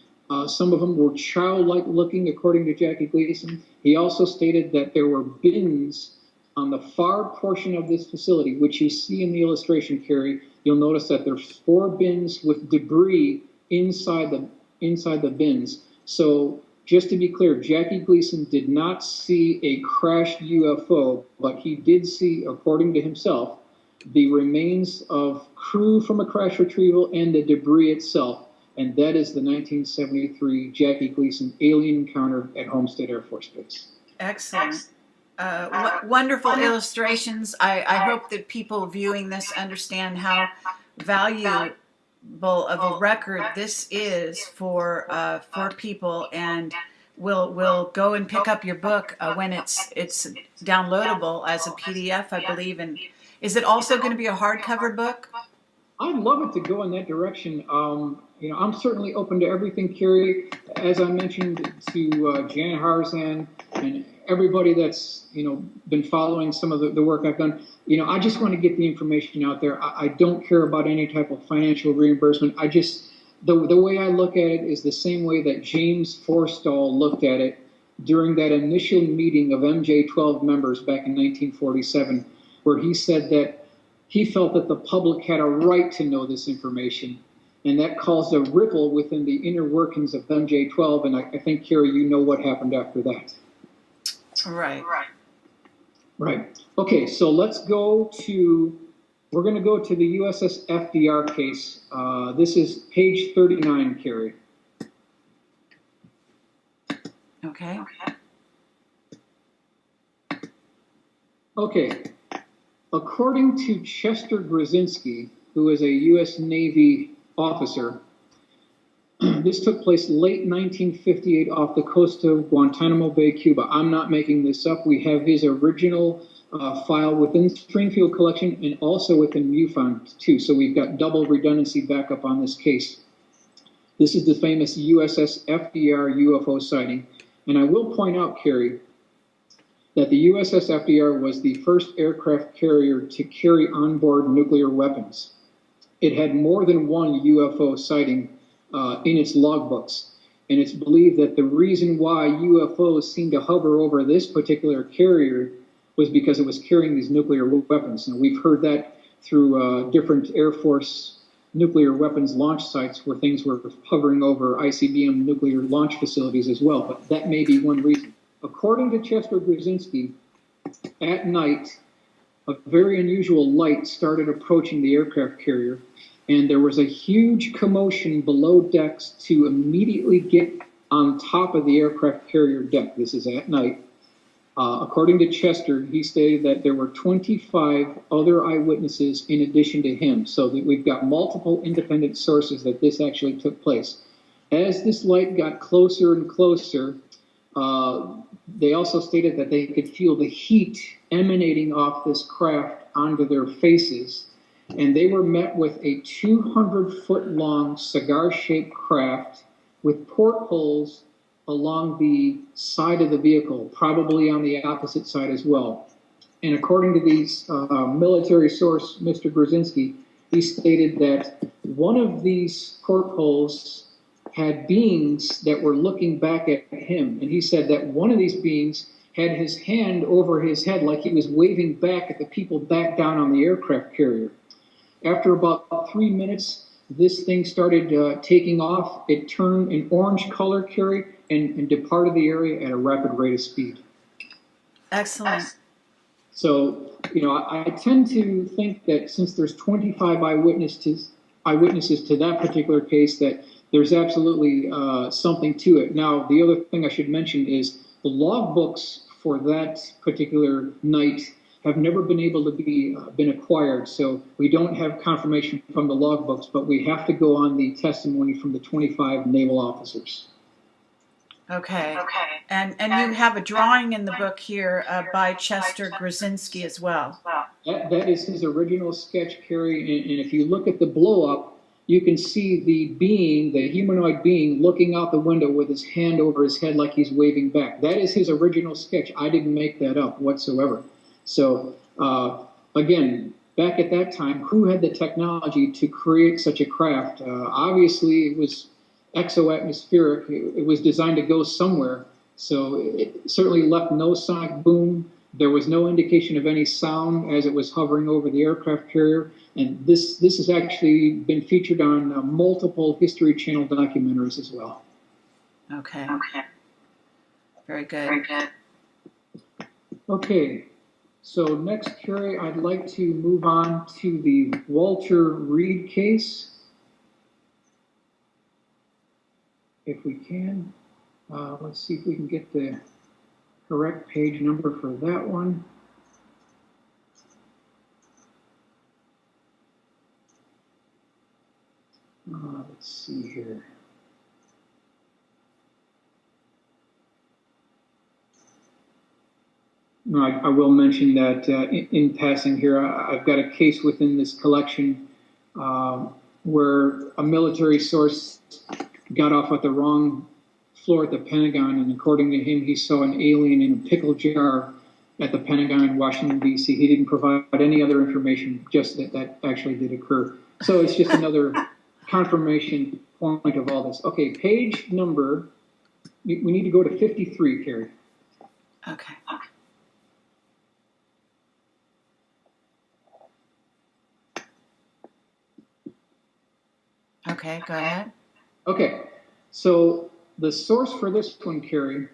Some of them were childlike looking, according to Jackie Gleason. He also stated that there were bins on the far portion of this facility, which you see in the illustration, Carrie. You'll notice that there's 4 bins with debris inside the bins. So just to be clear, Jackie Gleason did not see a crashed UFO, but he did see, according to himself, the remains of crew from a crash retrieval and the debris itself. And that is the 1973 Jackie Gleason alien encounter at Homestead Air Force Base. Excellent. Wonderful illustrations. I hope that people viewing this understand how valuable of a record this is for people, and we'll go and pick up your book when it's downloadable as a PDF, I believe. And is it also going to be a hardcover book? I'd love it to go in that direction. I'm certainly open to everything, Carrie. As I mentioned to Jan Harzan and everybody that's been following some of the work I've done. I just want to get the information out there. I don't care about any type of financial reimbursement. I just the way I look at it is the same way that James Forstall looked at it during that initial meeting of MJ-12 members back in 1947, where he said that he felt that the public had a right to know this information. and that caused a ripple within the inner workings of MJ-12, and I think, Carrie, you know what happened after that. Right. Right. Okay, so we're going to go to the USS FDR case. This is page 39, Carrie. Okay. Okay. According to Chester Grzinski, who is a U.S. Navy officer, this took place late 1958 off the coast of Guantanamo Bay, Cuba. I'm not making this up. We have his original file within the Springfield collection and also within MUFON too. So we've got double redundancy backup on this case. This is the famous USS FDR UFO sighting. And I will point out, Carrie, that the USS FDR was the first aircraft carrier to carry onboard nuclear weapons. It had more than one UFO sighting in its logbooks. And it's believed that the reason why UFOs seemed to hover over this particular carrier was because it was carrying these nuclear weapons. And we've heard that through different Air Force nuclear weapons launch sites where things were hovering over ICBM nuclear launch facilities as well. But that may be one reason. According to Chester Grzinski, at night, a very unusual light started approaching the aircraft carrier, and there was a huge commotion below decks to immediately get on top of the aircraft carrier deck. This is at night. According to Chester, he stated that there were 25 other eyewitnesses in addition to him, so that we've got multiple independent sources that this actually took place. As this light got closer and closer, they also stated that they could feel the heat emanating off this craft onto their faces, and they were met with a 200-foot-long cigar-shaped craft with portholes along the side of the vehicle, probably on the opposite side as well. And according to these military source, Mr. Grzinski, he stated that one of these portholes had beings that were looking back at him. And he said that one of these beings had his hand over his head like he was waving back at the people back down on the aircraft carrier. After about 3 minutes, this thing started taking off. It turned an orange color, Carrie, and departed the area at a rapid rate of speed. Excellent. So, I tend to think that since there's 25 eyewitnesses to that particular case, that there's absolutely something to it. Now, the other thing I should mention is the logbooks for that particular night have never been able to be been acquired, so we don't have confirmation from the logbooks, but we have to go on the testimony from the 25 naval officers. Okay. And you have a drawing in the book here by Chester Grzinski as well. That is his original sketch, Carrie, and if you look at the blow-up, you can see the humanoid being looking out the window with his hand over his head like he's waving back. That is his original sketch. I didn't make that up whatsoever. So, again, back at that time, who had the technology to create such a craft? Obviously, it was exo-atmospheric. It was designed to go somewhere. So it certainly left no sonic boom. There was no indication of any sound as it was hovering over the aircraft carrier. And this has actually been featured on multiple History Channel documentaries as well. Okay. Very good. Okay. So next, Carrie, I'd like to move on to the Walter Reed case. If we can, let's see if we can get the correct page number for that one. Let's see here. No, I will mention that in passing here, I've got a case within this collection where a military source got off at the wrong floor at the Pentagon, and according to him, he saw an alien in a pickle jar at the Pentagon in Washington, D.C. He didn't provide any other information, just that actually did occur. So it's just another confirmation point of all this. Okay, page number, we need to go to 53, Carrie. Okay. Okay, go ahead. Okay, so the source for this one, Carrie,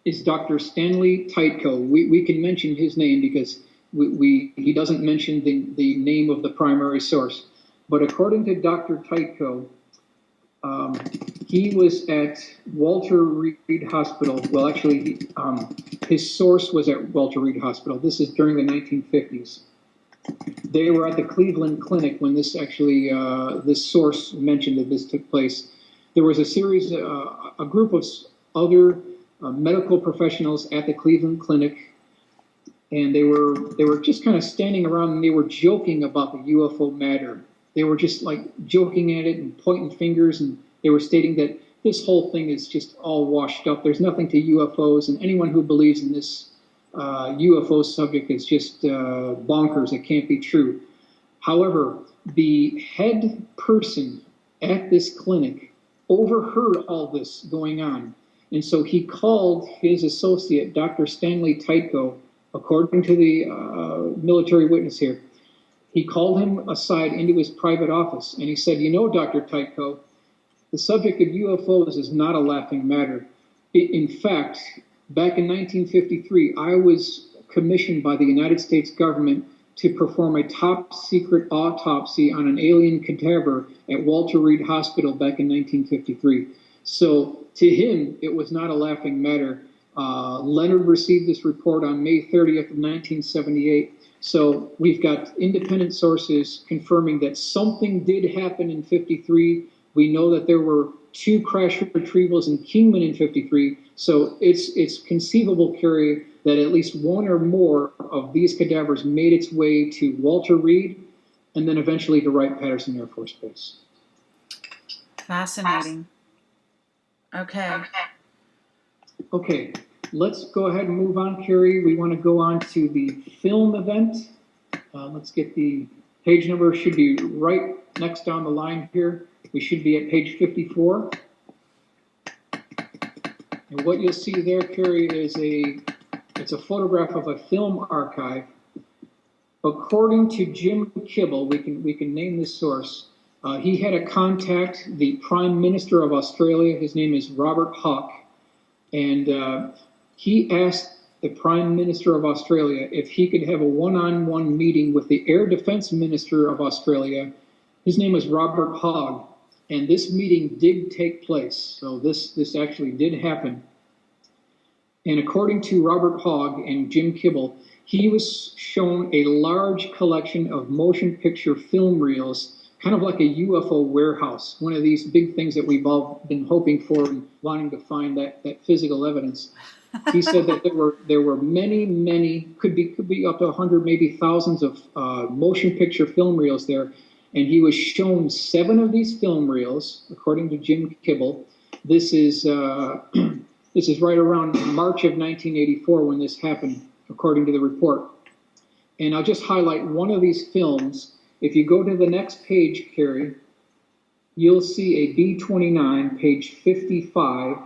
is Dr. Stanley Tytko. We can mention his name because he doesn't mention the name of the primary source. But according to Dr. Tytko, he was at Walter Reed Hospital. Well, actually, his source was at Walter Reed Hospital. This is during the 1950s. They were at the Cleveland Clinic when this actually, this source mentioned that this took place. There was a series, a group of other medical professionals at the Cleveland Clinic, and they were just kind of standing around and they were joking about the UFO matter. They were just like joking at it and pointing fingers, and they were stating that this whole thing is just all washed up. There's nothing to UFOs, and anyone who believes in this UFO subject is just bonkers. It can't be true. However, the head person at this clinic overheard all this going on. And so he called his associate, Dr. Stanley Tytko, according to the military witness here. He called him aside into his private office, and he said, you know, Dr. Tytko, the subject of UFOs is not a laughing matter. In fact, back in 1953, I was commissioned by the United States government to perform a top secret autopsy on an alien cadaver at Walter Reed Hospital back in 1953. So to him, it was not a laughing matter. Leonard received this report on May 30th of 1978. So we've got independent sources confirming that something did happen in 53. We know that there were 2 crash retrievals in Kingman in 53. So it's conceivable, Carrie, that at least one or more of these cadavers made its way to Walter Reed and then eventually to Wright-Patterson Air Force Base. Fascinating. Okay. Okay, let's go ahead and move on, Carrie. We want to go on to the film event. Let's get the page number. Should be right next down the line here. We should be at page 54. And what you'll see there, Carrie, is it's a photograph of a film archive. According to Jim Kibble, we can name this source. He had to contact the Prime Minister of Australia. His name is Robert Hawke. And he asked the Prime Minister of Australia if he could have a one-on-one meeting with the Air Defense Minister of Australia. His name is Robert Hogg. And this meeting did take place. So this actually did happen. And according to Robert Hogg and Jim Kibble, he was shown a large collection of motion picture film reels, kind of like a UFO warehouse, one of these big things that we've all been hoping for and wanting to find that physical evidence. He said that there were many, could be up to 100, maybe thousands of motion picture film reels there. And he was shown 7 of these film reels, according to Jim Kibble. This is right around March of 1984 when this happened, according to the report. And I'll just highlight one of these films. If you go to the next page, Carrie, you'll see a B-29, page 55.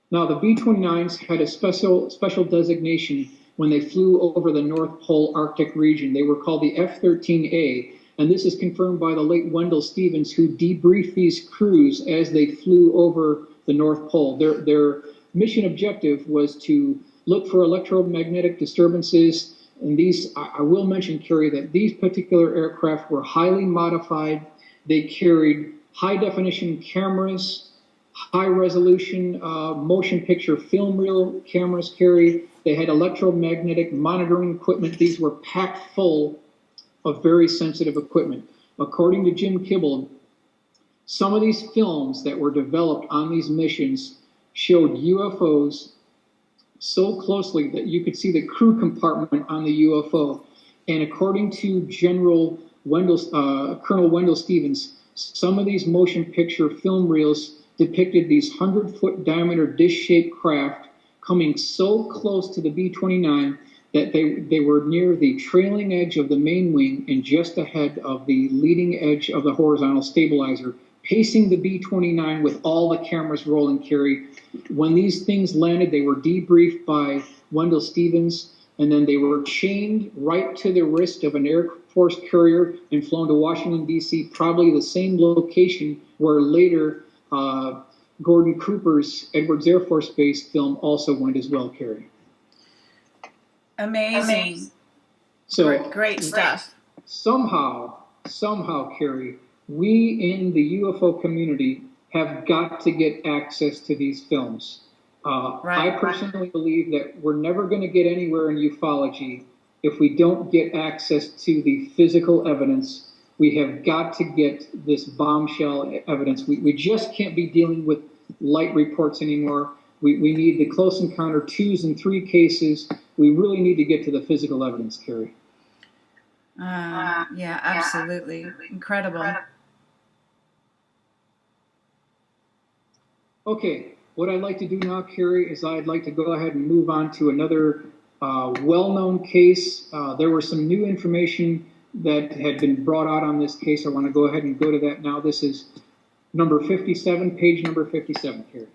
Now, the B-29s had a special designation when they flew over the North Pole Arctic region. They were called the F-13A, and this is confirmed by the late Wendell Stevens, who debriefed these crews as they flew over the North Pole. Their mission objective was to look for electromagnetic disturbances, and these, I will mention, Carrie, that these particular aircraft were highly modified. They carried high-definition cameras, high-resolution motion picture film reel cameras, Carrie. They had electromagnetic monitoring equipment. These were packed full of very sensitive equipment. According to Jim Kibble, some of these films that were developed on these missions showed UFOs so closely that you could see the crew compartment on the UFO. And according to Colonel Wendell Stevens, some of these motion picture film reels depicted these 100-foot diameter dish-shaped craft coming so close to the B-29 that they were near the trailing edge of the main wing and just ahead of the leading edge of the horizontal stabilizer, pacing the B-29 with all the cameras rolling, Carrie. When these things landed, they were debriefed by Wendell Stevens, and then they were chained right to the wrist of an Air Force courier and flown to Washington, D.C., probably the same location where later Gordon Cooper's Edwards Air Force Base film also went as well, Carrie. Amazing. So great stuff. Somehow, Carrie, we in the UFO community have got to get access to these films. I personally believe that we're never going to get anywhere in ufology if we don't get access to the physical evidence. We have got to get this bombshell evidence. We just can't be dealing with light reports anymore. We need the close encounter 2s and 3 cases. We really need to get to the physical evidence, Carrie. Yeah, absolutely. Incredible. Okay, what I'd like to do now, Carrie, is I'd like to go ahead and move on to another well-known case. There was some new information that had been brought out on this case. I want to go ahead and go to that now. This is number 57, page number 57, Carrie.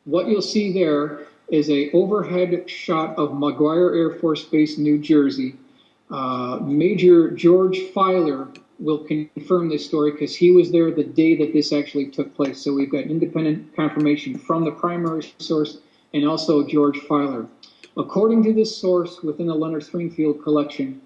What you'll see there is an overhead shot of McGuire Air Force Base, New Jersey. Major George Filer will confirm this story because he was there the day that this actually took place. So we've got independent confirmation from the primary source and also George Filer. According to this source within the Leonard Stringfield collection,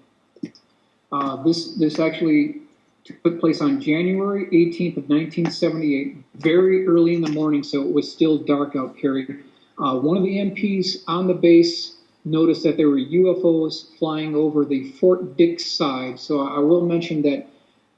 this actually took place on January 18th of 1978, very early in the morning, so it was still dark out, Carrie. One of the MPs on the base noticed that there were UFOs flying over the Fort Dix side. So I will mention that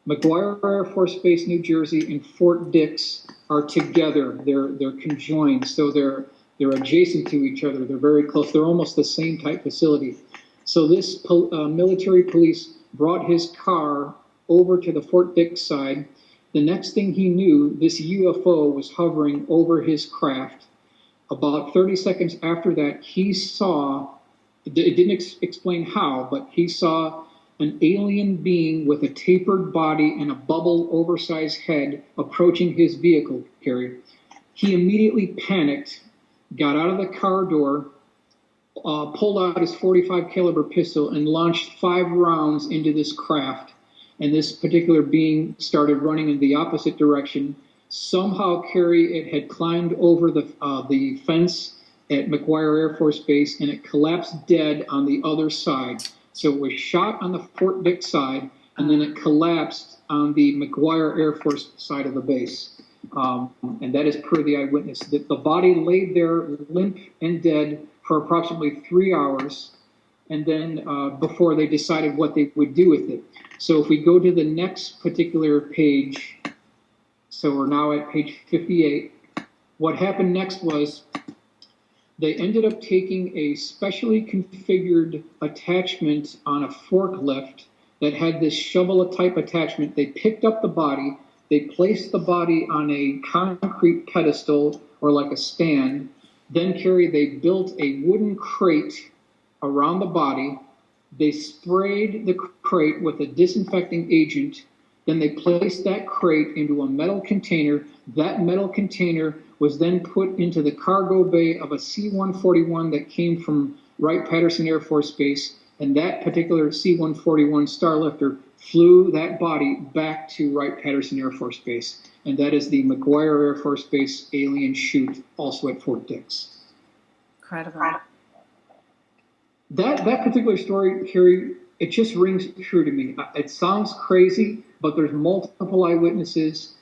McGuire Air Force Base, New Jersey, and Fort Dix are together. They're conjoined, so they're adjacent to each other. They're very close. They're almost the same type facility. So this military police brought his car over to the Fort Dix side. The next thing he knew, this UFO was hovering over his craft. About 30 seconds after that, he saw, it didn't explain how, but he saw an alien being with a tapered body and a bubble oversized head approaching his vehicle, Carrie. He immediately panicked, got out of the car door, pulled out his .45 caliber pistol and launched 5 rounds into this craft. And this particular being started running in the opposite direction. Somehow, Carrie, it had climbed over the fence at McGuire Air Force Base, and it collapsed dead on the other side. So it was shot on the Fort Dix side, and then it collapsed on the McGuire Air Force side of the base. And that is per the eyewitness. The body laid there limp and dead for approximately 3 hours, and then before they decided what they would do with it. So if we go to the next particular page, so we're now at page 58, what happened next was they ended up taking a specially configured attachment on a forklift that had this shovel-type attachment. They picked up the body, they placed the body on a concrete pedestal or like a stand. Then, Carrie, they built a wooden crate around the body. They sprayed the crate with a disinfecting agent. Then they placed that crate into a metal container. That metal container was then put into the cargo bay of a C-141 that came from Wright-Patterson Air Force Base. And that particular C-141 Starlifter flew that body back to Wright-Patterson Air Force Base. And that is the McGuire Air Force Base alien chute, also at Fort Dix. Incredible. That particular story, Carrie, it just rings true to me. It sounds crazy, but there's multiple eyewitnesses.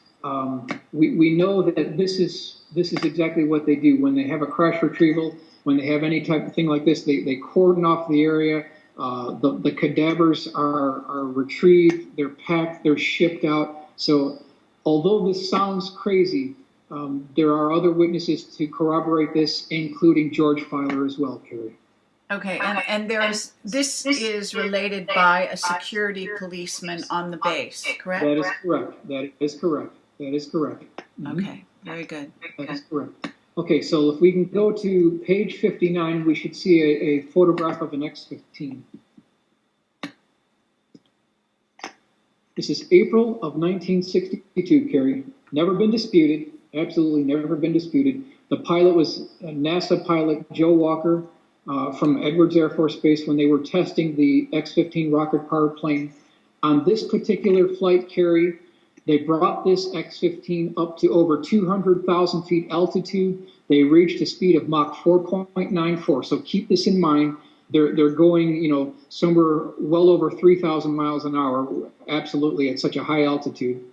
We know that this is exactly what they do when they have a crash retrieval. When they have any type of thing like this, they cordon off the area. The cadavers are retrieved, they're packed, they're shipped out. So although this sounds crazy, there are other witnesses to corroborate this, including George Filer as well, Carrie. Okay, and this is related by a security policeman on the base, correct? That is correct. That is correct. That is correct. Mm-hmm. Okay, very good. That is correct. Okay, so if we can go to page 59, we should see a photograph of an X-15. This is April of 1962, Carrie. Never been disputed. Absolutely never been disputed. The pilot was NASA pilot Joe Walker from Edwards Air Force Base when they were testing the X-15 rocket powered plane. On this particular flight, Carrie, they brought this X-15 up to over 200,000 feet altitude. They reached a speed of Mach 4.94. So keep this in mind. They're going, somewhere well over 3,000 miles an hour, absolutely at such a high altitude.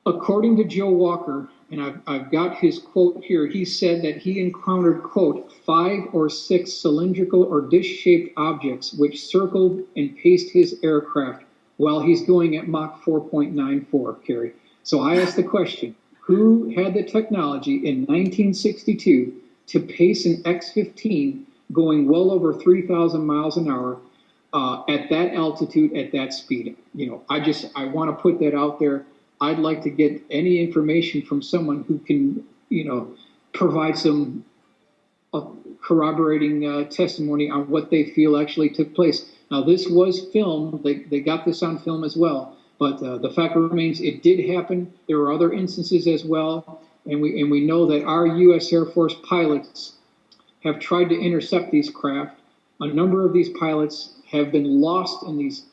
According to Joe Walker, and I've got his quote here, he said that he encountered, quote, 5 or 6 cylindrical or dish-shaped objects which circled and paced his aircraft while he's going at Mach 4.94, Carrie. So I asked the question, who had the technology in 1962 to pace an X-15 going well over 3,000 miles an hour at that altitude, at that speed? I want to put that out there. I'd like to get any information from someone who can, provide some corroborating testimony on what they feel actually took place. Now, this was filmed. They got this on film as well. But the fact remains, it did happen. There were other instances as well. And we know that our U.S. Air Force pilots have tried to intercept these craft. A number of these pilots have been lost in these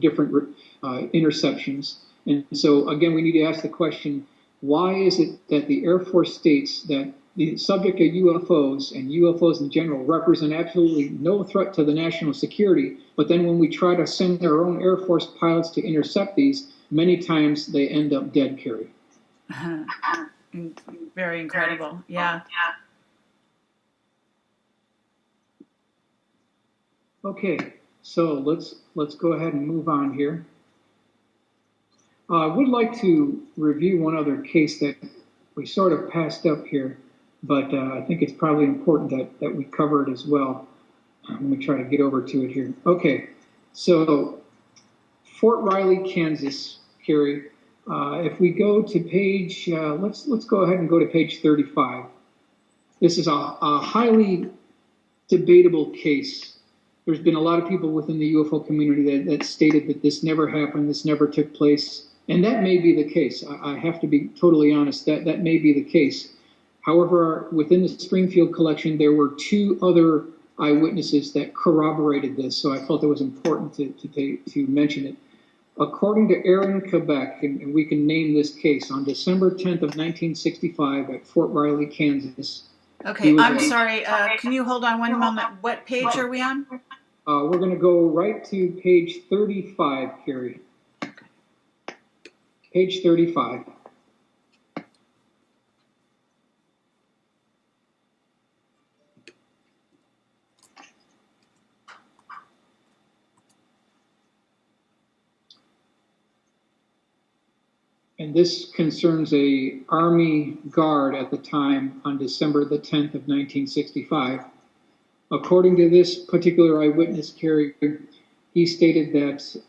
different interceptions. And so, again, we need to ask the question, why is it that the Air Force states that the subject of UFOs and UFOs in general represent absolutely no threat to the national security, but then when we try to send our own Air Force pilots to intercept these, many times they end up dead, Carrie? Very incredible. Yeah. Okay, so let's go ahead and move on here. I would like to review one other case that we sort of passed up here, but I think it's probably important that we cover it as well. Let me try to get over to it here. Okay, so Fort Riley, Kansas, Carrie. If we go to page, let's go ahead and go to page 35. This is a highly debatable case. There's been a lot of people within the UFO community that stated that this never happened, this never took place. And that may be the case. I have to be totally honest, that may be the case. However, within the Springfield collection, there were 2 other eyewitnesses that corroborated this, so I felt it was important to mention it. According to Aaron Quebec, and we can name this case, on December 10th of 1965 at Fort Riley, Kansas. Okay, I'm sorry. Can you hold on one moment? What page are we on? We're going to go right to page 35, Carrie. Page 35. And this concerns a Army guard at the time on December the 10th of 1965. According to this particular eyewitness, Carrie, he stated that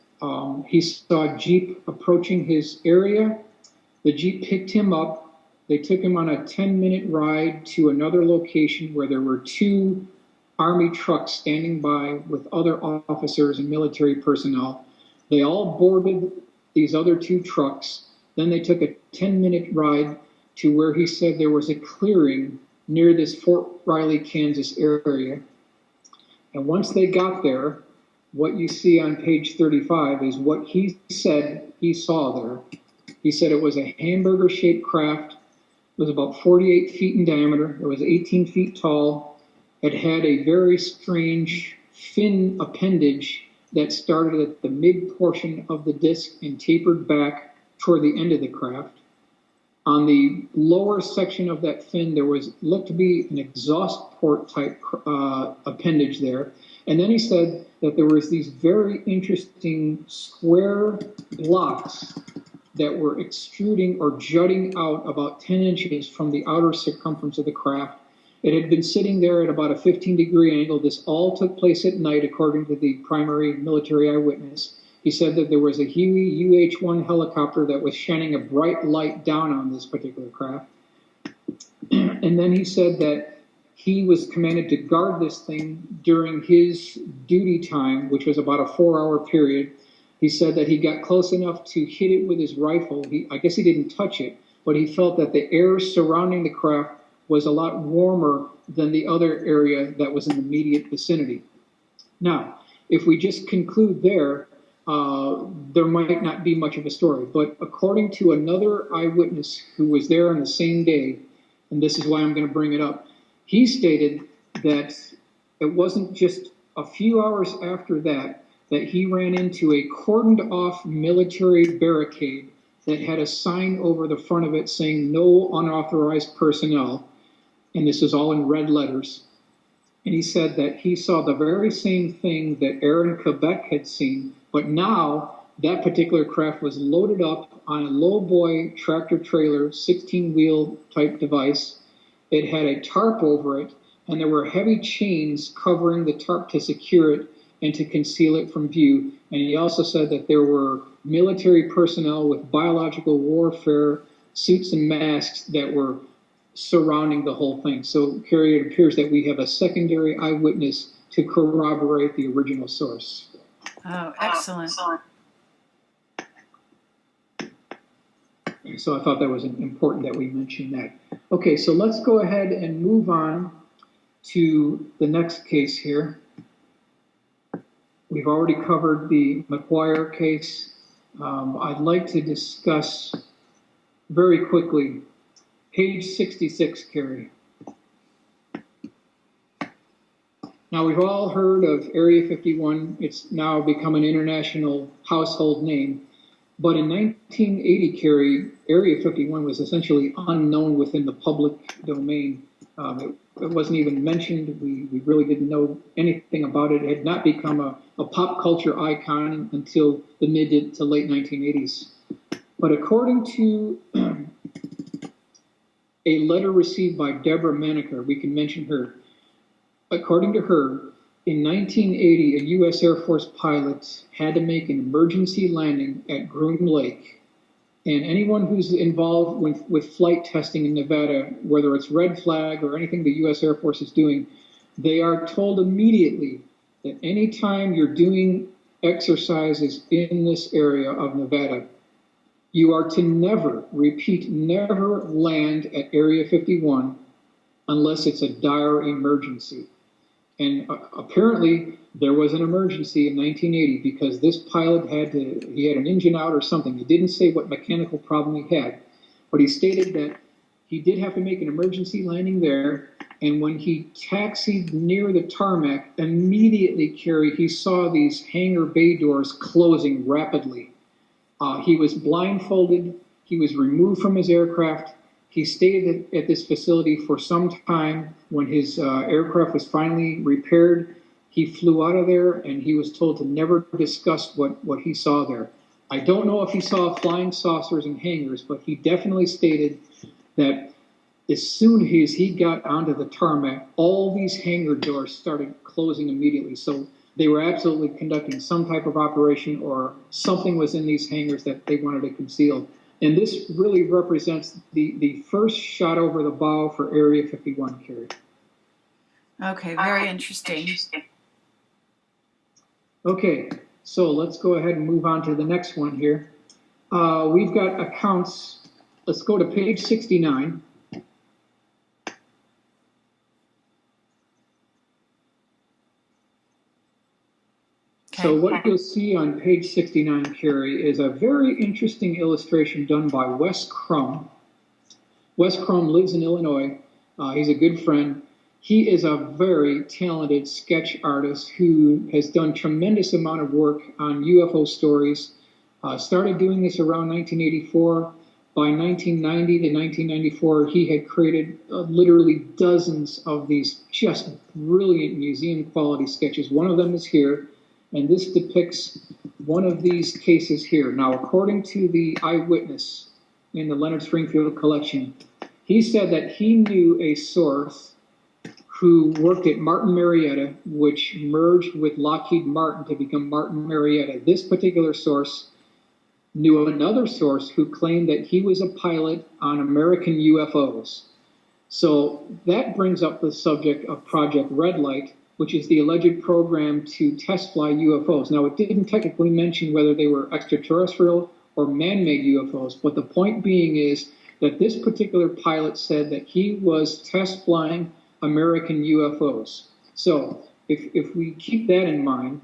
he saw a Jeep approaching his area. The Jeep picked him up. They took him on a 10-minute ride to another location where there were 2 Army trucks standing by with other officers and military personnel. They all boarded these other 2 trucks. Then they took a 10-minute ride to where he said there was a clearing near this Fort Riley, Kansas area. And once they got there, what you see on page 35 is what he said he saw there. He said it was a hamburger-shaped craft. It was about 48 feet in diameter. It was 18 feet tall. It had a very strange fin appendage that started at the mid-portion of the disc and tapered back toward the end of the craft. On the lower section of that fin, there looked to be an exhaust port type appendage there. And then he said that there was these very interesting square blocks that were extruding or jutting out about 10 inches from the outer circumference of the craft. It had been sitting there at about a 15-degree angle. This all took place at night, according to the primary military eyewitness. He said that there was a Huey UH-1 helicopter that was shining a bright light down on this particular craft. And then he said that he was commanded to guard this thing during his duty time, which was about a 4-hour period. He said that he got close enough to hit it with his rifle. I guess he didn't touch it, but he felt that the air surrounding the craft was a lot warmer than the other area that was in the immediate vicinity. Now, if we just conclude there, there might not be much of a story. But according to another eyewitness who was there on the same day, and this is why I'm going to bring it up, he stated that it wasn't just a few hours after that that he ran into a cordoned off military barricade that had a sign over the front of it saying no unauthorized personnel. And this is all in red letters. And he said that he saw the very same thing that Aaron Quebec had seen, but now that particular craft was loaded up on a lowboy tractor trailer, 16-wheel type device. It had a tarp over it, and there were heavy chains covering the tarp to secure it and to conceal it from view. And he also said that there were military personnel with biological warfare suits and masks that were surrounding the whole thing. So, Carrie, it appears that we have a secondary eyewitness to corroborate the original source. Oh, excellent. So I thought that was important that we mention that. Okay, so let's go ahead and move on to the next case here. We've already covered the McGuire case. I'd like to discuss very quickly page 66, Carrie. Now, we've all heard of Area 51. It's now become an international household name. But in 1980, Carrie, Area 51 was essentially unknown within the public domain. It wasn't even mentioned. We really didn't know anything about it. It had not become a pop culture icon until the mid to late 1980s. But according to a letter received by Deborah Maneker, we can mention her. According to her, in 1980, a U.S. Air Force pilot had to make an emergency landing at Groom Lake. And anyone who's involved with flight testing in Nevada, whether it's red flag or anything the U.S. Air Force is doing, they are told immediately that anytime you're doing exercises in this area of Nevada, you are to never, repeat, never land at Area 51 unless it's a dire emergency. And apparently there was an emergency in 1980 because this pilot he had an engine out or something. He didn't say what mechanical problem he had, but he stated that he did have to make an emergency landing there. And when he taxied near the tarmac, immediately, Carrie, he saw these hangar bay doors closing rapidly. He was blindfolded. He was removed from his aircraft. He stayed at this facility for some time. When his aircraft was finally repaired, he flew out of there, and he was told to never discuss what he saw there. I don't know if he saw flying saucers and hangars, but he definitely stated that as soon as he got onto the tarmac, all these hangar doors started closing immediately. So they were absolutely conducting some type of operation, or something was in these hangars that they wanted to conceal. And this really represents the first shot over the bow for Area 51, Carrie. Okay, very interesting. Okay, so let's go ahead and move on to the next one here. We've got accounts. Let's go to page 69. So what you'll see on page 69, Carrie, is a very interesting illustration done by Wes Crum. Wes Crum lives in Illinois. He's a good friend. He is a very talented sketch artist who has done tremendous amount of work on UFO stories. Started doing this around 1984. By 1990 to 1994, he had created literally dozens of these just brilliant museum quality sketches. One of them is here. And this depicts one of these cases here. Now, according to the eyewitness in the Leonard Springfield collection, he said that he knew a source who worked at Martin Marietta, which merged with Lockheed Martin to become Martin Marietta. This particular source knew another source who claimed that he was a pilot on American UFOs. So that brings up the subject of Project Red Light, which is the alleged program to test fly UFOs. Now, it didn't technically mention whether they were extraterrestrial or man-made UFOs, but the point being is that this particular pilot said that he was test flying American UFOs. So if we keep that in mind,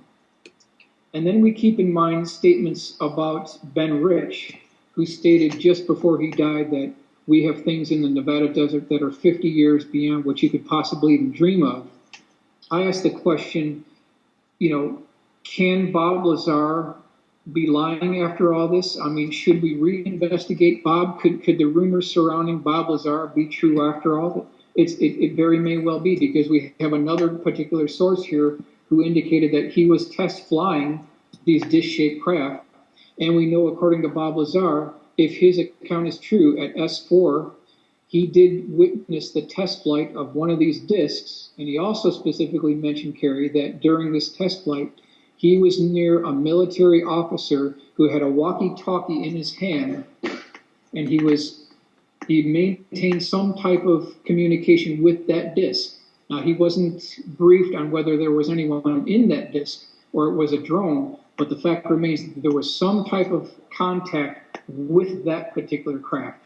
and then we keep in mind statements about Ben Rich, who stated just before he died that we have things in the Nevada desert that are 50 years beyond what you could possibly even dream of. I asked the question, can Bob Lazar be lying after all this? I mean, should we reinvestigate Bob? Could the rumors surrounding Bob Lazar be true after all? It very may well be, because we have another particular source here who indicated that he was test flying these disc-shaped craft. And we know, according to Bob Lazar, if his account is true, at S4, he did witness the test flight of one of these discs. And he also specifically mentioned, Carrie, that during this test flight, he was near a military officer who had a walkie-talkie in his hand, and he maintained some type of communication with that disc. Now, he wasn't briefed on whether there was anyone in that disc or it was a drone, but the fact remains that there was some type of contact with that particular craft.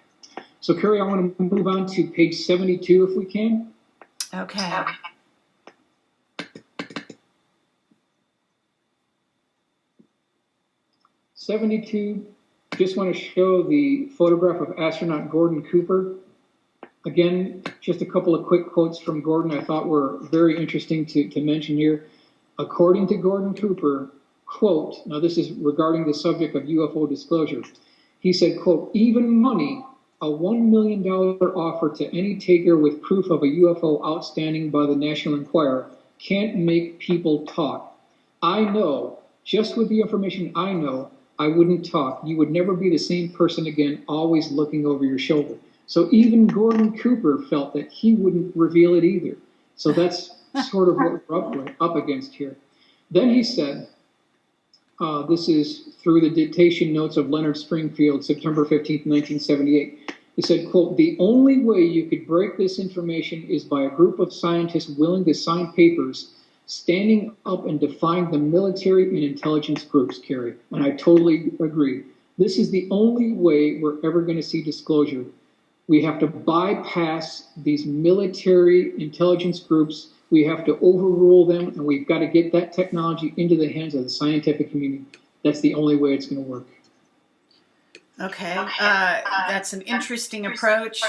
So, Carrie, I want to move on to page 72 if we can. Okay. 72, just want to show the photograph of astronaut Gordon Cooper. Again, just a couple of quick quotes from Gordon I thought were very interesting to mention here. According to Gordon Cooper, quote, now this is regarding the subject of UFO disclosure. He said, quote, even money, a $1 million offer to any taker with proof of a UFO outstanding by the National Enquirer, can't make people talk. I know, just with the information I know, I wouldn't talk. You would never be the same person again, always looking over your shoulder. So even Gordon Cooper felt that he wouldn't reveal it either. So that's sort of what we're up against here. Then he said, this is through the dictation notes of Leonard Springfield, September 15th, 1978. He said, quote, the only way you could break this information is by a group of scientists willing to sign papers standing up and defying the military and intelligence groups, Carrie. And I totally agree. This is the only way we're ever going to see disclosure. We have to bypass these military intelligence groups. We have to overrule them, and we've got to get that technology into the hands of the scientific community. That's the only way it's going to work. Okay, that's an interesting approach.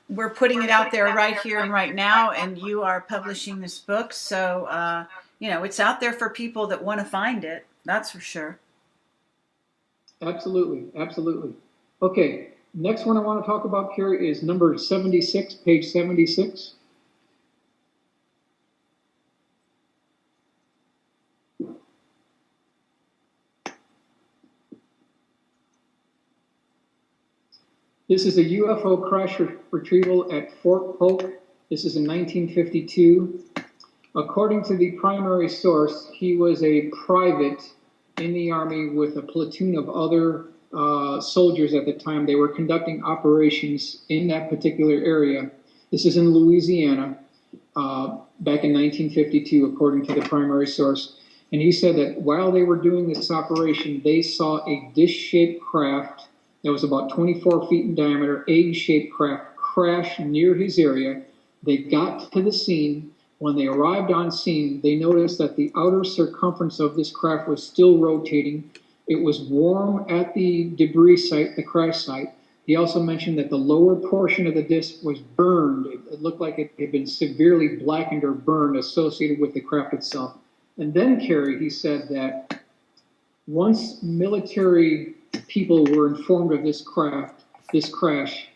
We're putting it out there right here and right now, and you are publishing this book, so it's out there for people that want to find it. That's for sure. Absolutely, absolutely. Okay, next one I want to talk about, Carrie, is number 76, page 76. This is a UFO crash retrieval at Fort Polk. This is in 1952. According to the primary source, he was a private in the Army with a platoon of other soldiers at the time. They were conducting operations in that particular area. This is in Louisiana back in 1952, according to the primary source. And he said that while they were doing this operation, they saw a disc-shaped craft that was about 24 feet in diameter, egg-shaped craft crash near his area. They got to the scene. When they arrived on scene, they noticed that the outer circumference of this craft was still rotating. It was warm at the debris site, the crash site. He also mentioned that the lower portion of the disc was burned. It looked like it had been severely blackened or burned associated with the craft itself. And then, Carrie, he said that once military people were informed of this crash,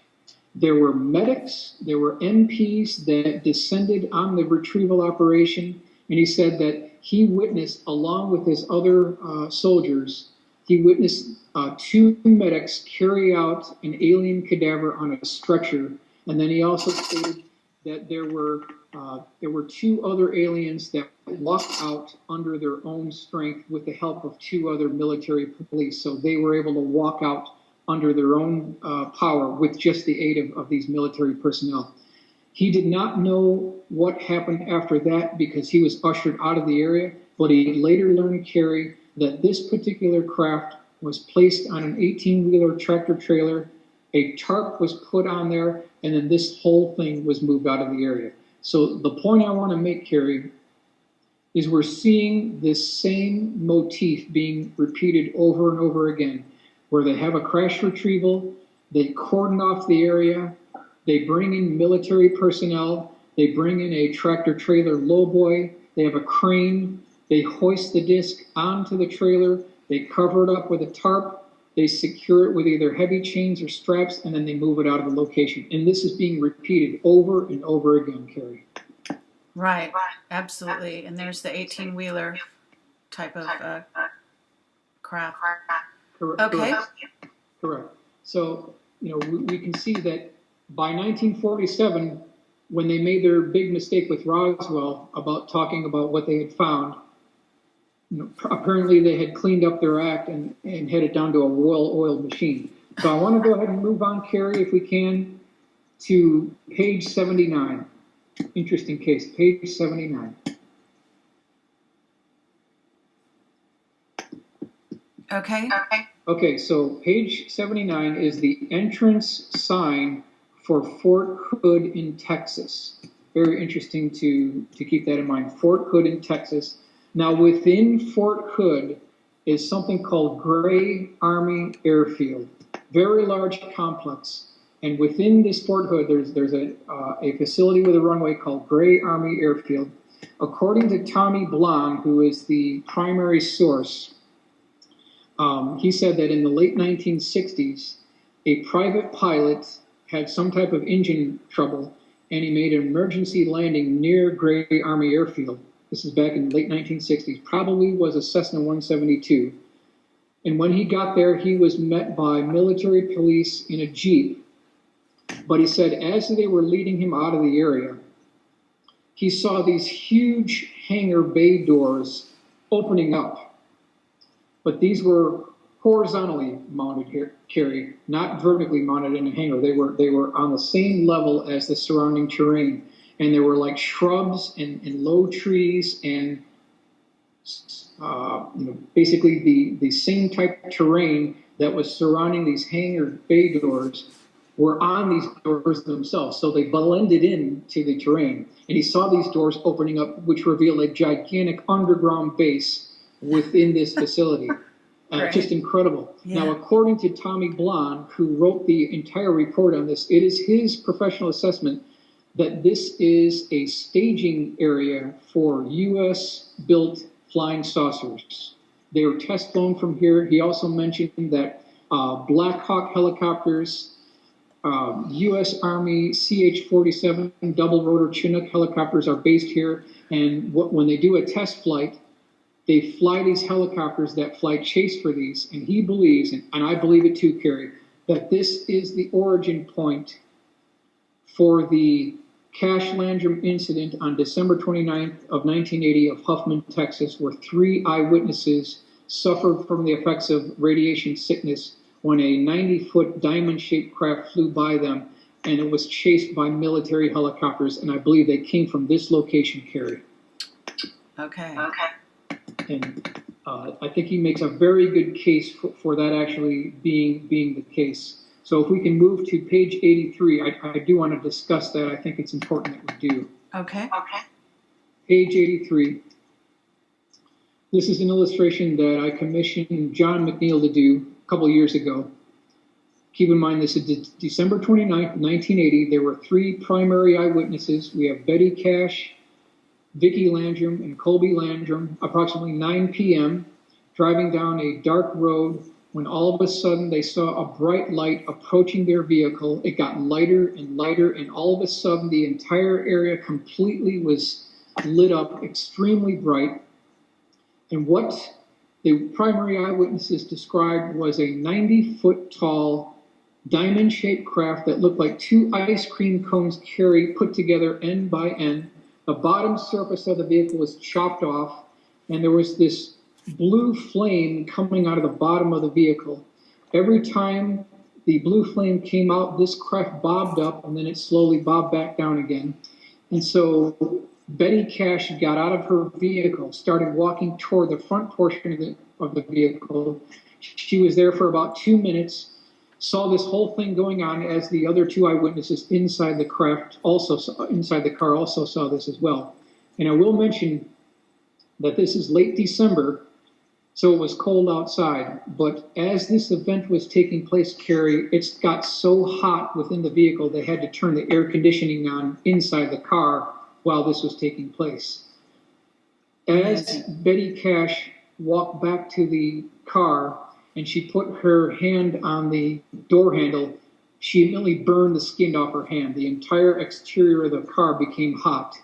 there were medics, there were MPs that descended on the retrieval operation, and he said that he witnessed, along with his other soldiers, he witnessed two medics carry out an alien cadaver on a stretcher, and then he also stated that there were two other aliens that walked out under their own strength with the help of two other military police. So they were able to walk out under their own power with just the aid of these military personnel. He did not know what happened after that because he was ushered out of the area, but he later learned, Carrie, that this particular craft was placed on an 18-wheeler tractor trailer A tarp was put on there, and then this whole thing was moved out of the area. So the point I want to make, Carrie, is we're seeing this same motif being repeated over and over again, where they have a crash retrieval, they cordon off the area, they bring in military personnel, they bring in a tractor trailer lowboy, they have a crane, they hoist the disc onto the trailer, they cover it up with a tarp, they secure it with either heavy chains or straps, and then they move it out of the location. And this is being repeated over and over again, Carrie. Right, absolutely. And there's the 18-wheeler type of craft. Correct. Okay. Correct. So, we can see that by 1947, when they made their big mistake with Roswell about talking about what they had found, apparently they had cleaned up their act and headed down to a well-oiled machine. So I want to go ahead and move on, Carrie, if we can, to page 79. Interesting case, page 79. Okay. Okay, so page 79 is the entrance sign for Fort Hood in Texas. Very interesting to keep that in mind. Fort Hood in Texas. Now, within Fort Hood is something called Gray Army Airfield. Very large complex. And within this Fort Hood, there's a facility with a runway called Gray Army Airfield. According to Tommy Blond, who is the primary source, he said that in the late 1960s, a private pilot had some type of engine trouble, and he made an emergency landing near Gray Army Airfield. This is back in the late 1960s. Probably was a Cessna 172. And when he got there, he was met by military police in a Jeep. But he said as they were leading him out of the area, he saw these huge hangar bay doors opening up. But these were horizontally mounted here, Carrie, not vertically mounted in a hangar. They were on the same level as the surrounding terrain. And there were like shrubs and low trees and basically the same type of terrain that was surrounding these hangar bay doors were on these doors themselves. So they blended into the terrain. And he saw these doors opening up, which revealed a gigantic underground base within this facility. Right. Just incredible. Yeah. Now, according to Tommy Blond, who wrote the entire report on this, it is his professional assessment that this is a staging area for U.S.-built flying saucers. They were test flown from here. He also mentioned that Black Hawk helicopters, U.S. Army CH-47 double-rotor Chinook helicopters are based here. And when they do a test flight, they fly these helicopters that fly chase for these. And he believes, and I believe it too, Carrie, that this is the origin point for the Cash Landrum incident on December 29th of 1980 of Huffman, Texas, where 3 eyewitnesses suffered from the effects of radiation sickness when a 90-foot diamond-shaped craft flew by them, and it was chased by military helicopters, and I believe they came from this location, Carrie. Okay. And I think he makes a very good case for that actually being the case. So if we can move to page 83, I do want to discuss that. I think it's important that we do. Okay. Page 83. This is an illustration that I commissioned John McNeil to do a couple of years ago. Keep in mind, this is December 29th, 1980. There were 3 primary eyewitnesses. We have Betty Cash, Vicki Landrum, and Colby Landrum, approximately 9 p.m., driving down a dark road when all of a sudden they saw a bright light approaching their vehicle. It got lighter and lighter, and all of a sudden the entire area completely was lit up, extremely bright. And what the primary eyewitnesses described was a 90-foot tall, diamond-shaped craft that looked like 2 ice cream cones put together end by end. The bottom surface of the vehicle was chopped off, and there was this blue flame coming out of the bottom of the vehicle. Every time the blue flame came out, this craft bobbed up, and then it slowly bobbed back down again. And so Betty Cash got out of her vehicle, started walking toward the front portion of the vehicle. She was there for about 2 minutes. saw this whole thing going on, as the other two eyewitnesses inside the craft also saw, inside the car also saw this as well. And I will mention that this is late December, so it was cold outside. But as this event was taking place, Carrie, it got so hot within the vehicle they had to turn the air conditioning on inside the car while this was taking place. As Betty Cash walked back to the car and she put her hand on the door handle, she immediately burned the skin off her hand. The entire exterior of the car became hot.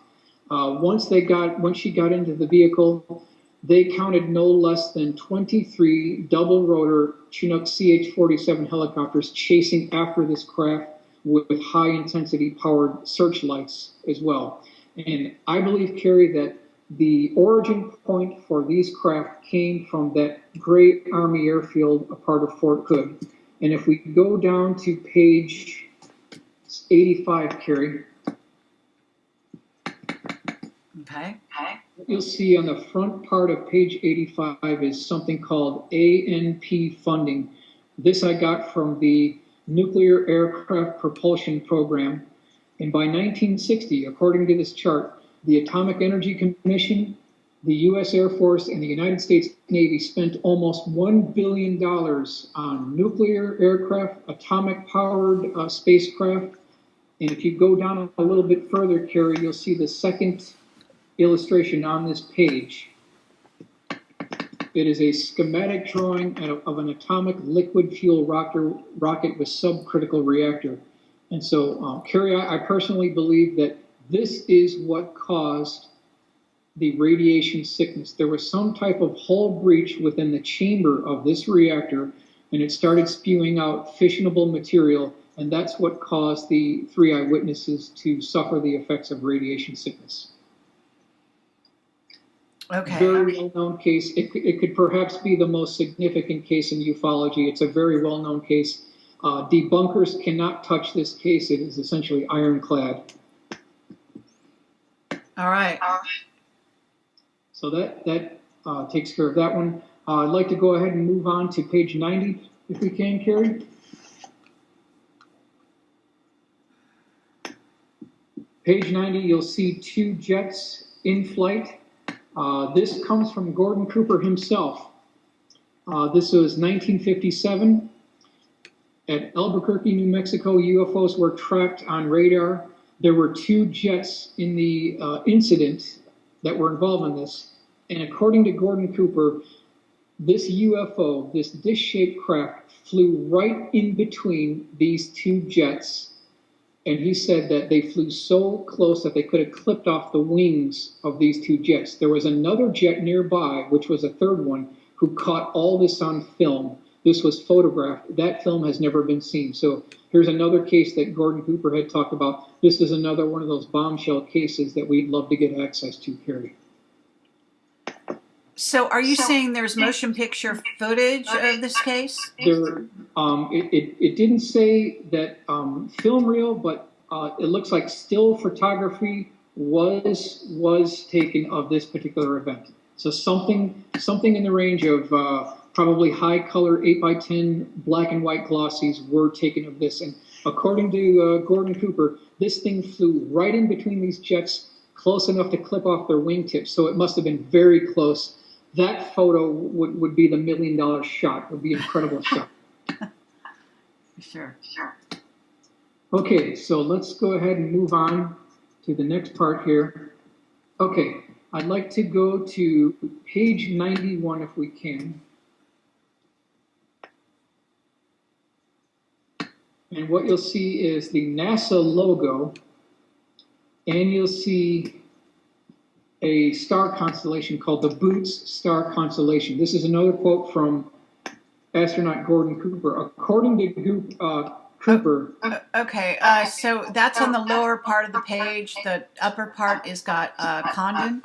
Once she got into the vehicle, they counted no less than 23 double-rotor Chinook CH-47 helicopters chasing after this craft with high-intensity powered searchlights as well. And I believe, Carrie, that the origin point for these craft came from that great Army airfield, a part of Fort Hood. And if we go down to page 85, Carrie. Okay. What you'll see on the front part of page 85 is something called ANP funding. This I got from the Nuclear Aircraft Propulsion Program. And by 1960, according to this chart, the Atomic Energy Commission, the U.S. Air Force, and the United States Navy spent almost $1 billion on nuclear aircraft, atomic-powered spacecraft. And if you go down a little bit further, Carrie, you'll see the second illustration on this page. It is a schematic drawing of an atomic liquid fuel rocket with subcritical reactor. And so, Carrie, I personally believe that this is what caused the radiation sickness. There was some type of hull breach within the chamber of this reactor, and it started spewing out fissionable material, and that's what caused the 3 eyewitnesses to suffer the effects of radiation sickness. Okay. Very well-known case. It could perhaps be the most significant case in ufology. It's a very well-known case. Debunkers cannot touch this case. It is essentially ironclad. All right. So that takes care of that one. I'd like to go ahead and move on to page 90, if we can, Carrie. Page 90, you'll see 2 jets in flight. This comes from Gordon Cooper himself. This was 1957. At Albuquerque, New Mexico, UFOs were tracked on radar. There were 2 jets in the incident that were involved in this. And according to Gordon Cooper, this UFO, this dish-shaped craft, flew right in between these 2 jets. And he said that they flew so close that they could have clipped off the wings of these 2 jets. There was another jet nearby, which was a 3rd one, who caught all this on film. This was photographed. That film has never been seen. So here's another case that Gordon Cooper had talked about. This is another one of those bombshell cases that we'd love to get access to, Carrie. So are you saying there's motion picture footage of this case? There, it didn't say that film reel, but it looks like still photography was taken of this particular event. So something in the range of probably high color 8x10 black and white glossies were taken of this. And according to Gordon Cooper, this thing flew right in between these jets, close enough to clip off their wingtips. So it must have been very close. That photo would be the $1 million shot. It would be an incredible shot. Sure. Okay, so let's go ahead and move on to the next part here. Okay, I'd like to go to page 91 if we can. And what you'll see is the NASA logo, and you'll see a star constellation called the Boots Star Constellation. This is another quote from astronaut Gordon Cooper. According to Cooper... Okay, so that's on the lower part of the page. The upper part is got Condon.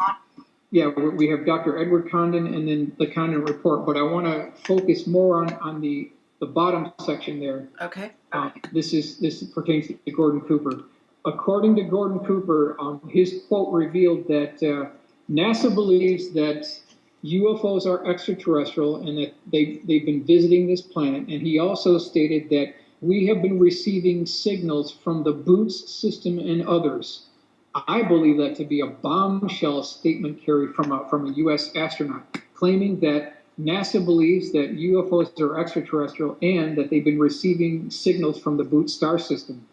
Yeah, we have Dr. Edward Condon and then the Condon report, but I want to focus more on the bottom section there. Okay. This pertains to Gordon Cooper. According to Gordon Cooper, his quote revealed that NASA believes that UFOs are extraterrestrial and that they've been visiting this planet. And he also stated that we have been receiving signals from the Boots system and others. I believe that to be a bombshell statement, Carrie, from a U.S. astronaut, claiming that NASA believes that UFOs are extraterrestrial and that they've been receiving signals from the Boots star system.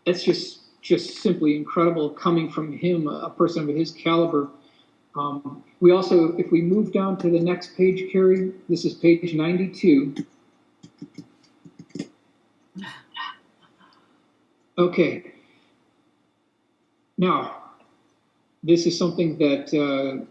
It's just simply incredible coming from him, a person of his caliber. We also, if we move down to the next page, Carrie, this is page 92. Okay. Now, this is something that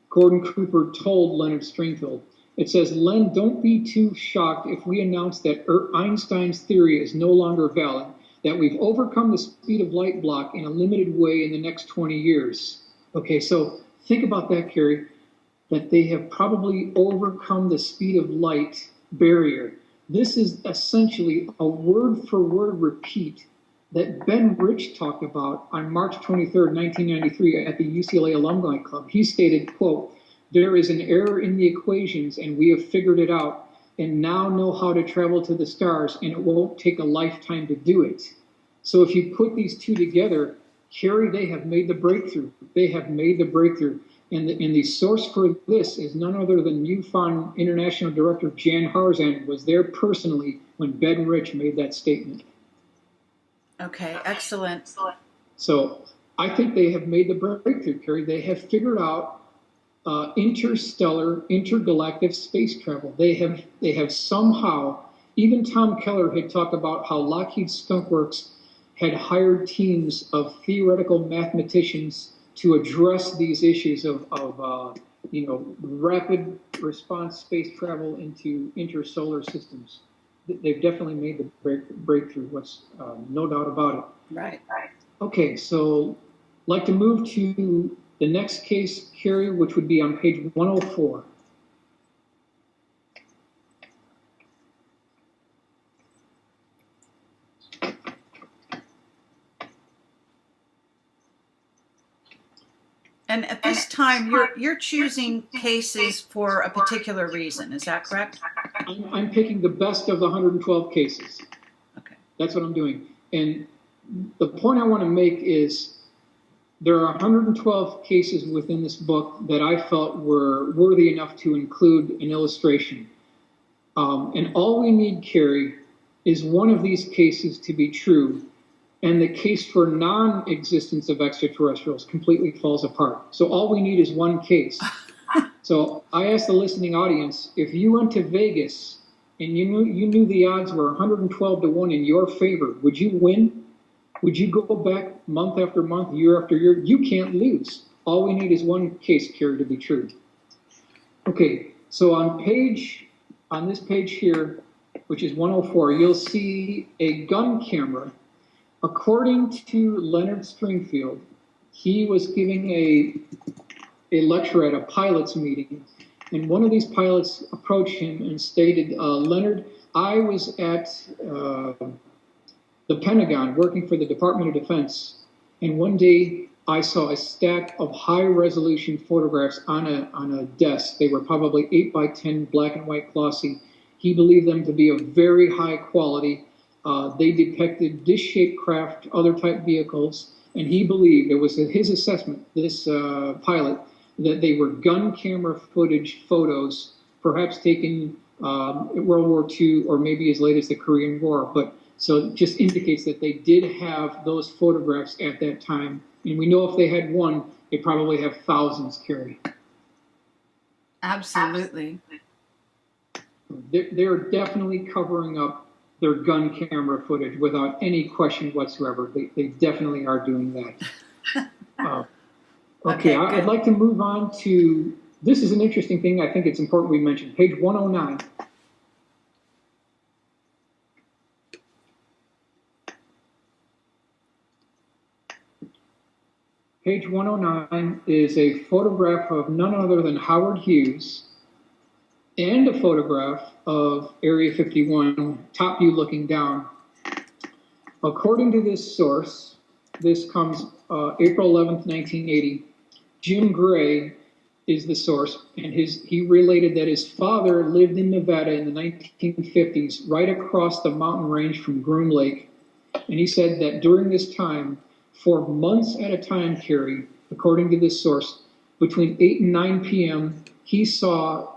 Gordon Cooper told Leonard Stringfield. It says, Len, don't be too shocked if we announce that Einstein's theory is no longer valid, that we've overcome the speed of light block in a limited way in the next 20 years. Okay, so think about that, Carrie, that they have probably overcome the speed of light barrier. This is essentially a word-for-word repeat that Ben Rich talked about on March 23rd, 1993 at the UCLA Alumni Club. He stated, quote, there is an error in the equations and we have figured it out and now know how to travel to the stars and it won't take a lifetime to do it. So if you put these two together, Carrie, they have made the breakthrough. They have made the breakthrough. And the source for this is none other than MUFON International Director Jan Harzan was there personally when Ben Rich made that statement. Okay, excellent. So I think they have made the breakthrough, Carrie. They have figured out interstellar, intergalactic space travel. They have somehow, even Tom Keller had talked about how Lockheed Skunk Works had hired teams of theoretical mathematicians to address these issues of rapid response space travel into intersolar systems. They've definitely made the breakthrough. What's no doubt about it. Right. Okay, so I'd like to move to the next case, Carrie, which would be on page 104. And at this time, you're choosing cases for a particular reason. Is that correct? I'm picking the best of the 112 cases. Okay. That's what I'm doing. And the point I want to make is there are 112 cases within this book that I felt were worthy enough to include an illustration. And all we need, Carrie, is one of these cases to be true, and the case for non-existence of extraterrestrials completely falls apart. So all we need is one case. So I asked the listening audience, if you went to Vegas and you knew the odds were 112 to 1 in your favor, would you win? Would you go back month after month, year after year? You can't lose. All we need is one case, Carrie, to be true. Okay, so on this page here, which is 104, you'll see a gun camera. According to Leonard Stringfield, he was giving a lecture at a pilots meeting, and one of these pilots approached him and stated, Leonard, I was at the Pentagon working for the Department of Defense, and one day I saw a stack of high-resolution photographs on a desk. They were probably 8 by 10 black and white glossy. He believed them to be of very high quality. They depicted dish-shaped craft, other type vehicles, and he believed, it was his assessment, this pilot, that they were gun camera footage photos, perhaps taken in World War II or maybe as late as the Korean War. But so it just indicates that they did have those photographs at that time. And we know if they had one, they probably have thousands, Carrie. Absolutely. They're definitely covering up their gun camera footage without any question whatsoever. They definitely are doing that. Okay, I'd like to move on to, this is an interesting thing. I think it's important we mention. Page 109. Page 109 is a photograph of none other than Howard Hughes and a photograph of Area 51, top view looking down. According to this source, this comes April 11th, 1980, Jim Gray is the source, and he related that his father lived in Nevada in the 1950s, right across the mountain range from Groom Lake, and he said that during this time, for months at a time, Carrie, according to this source, between 8 and 9 p.m., he saw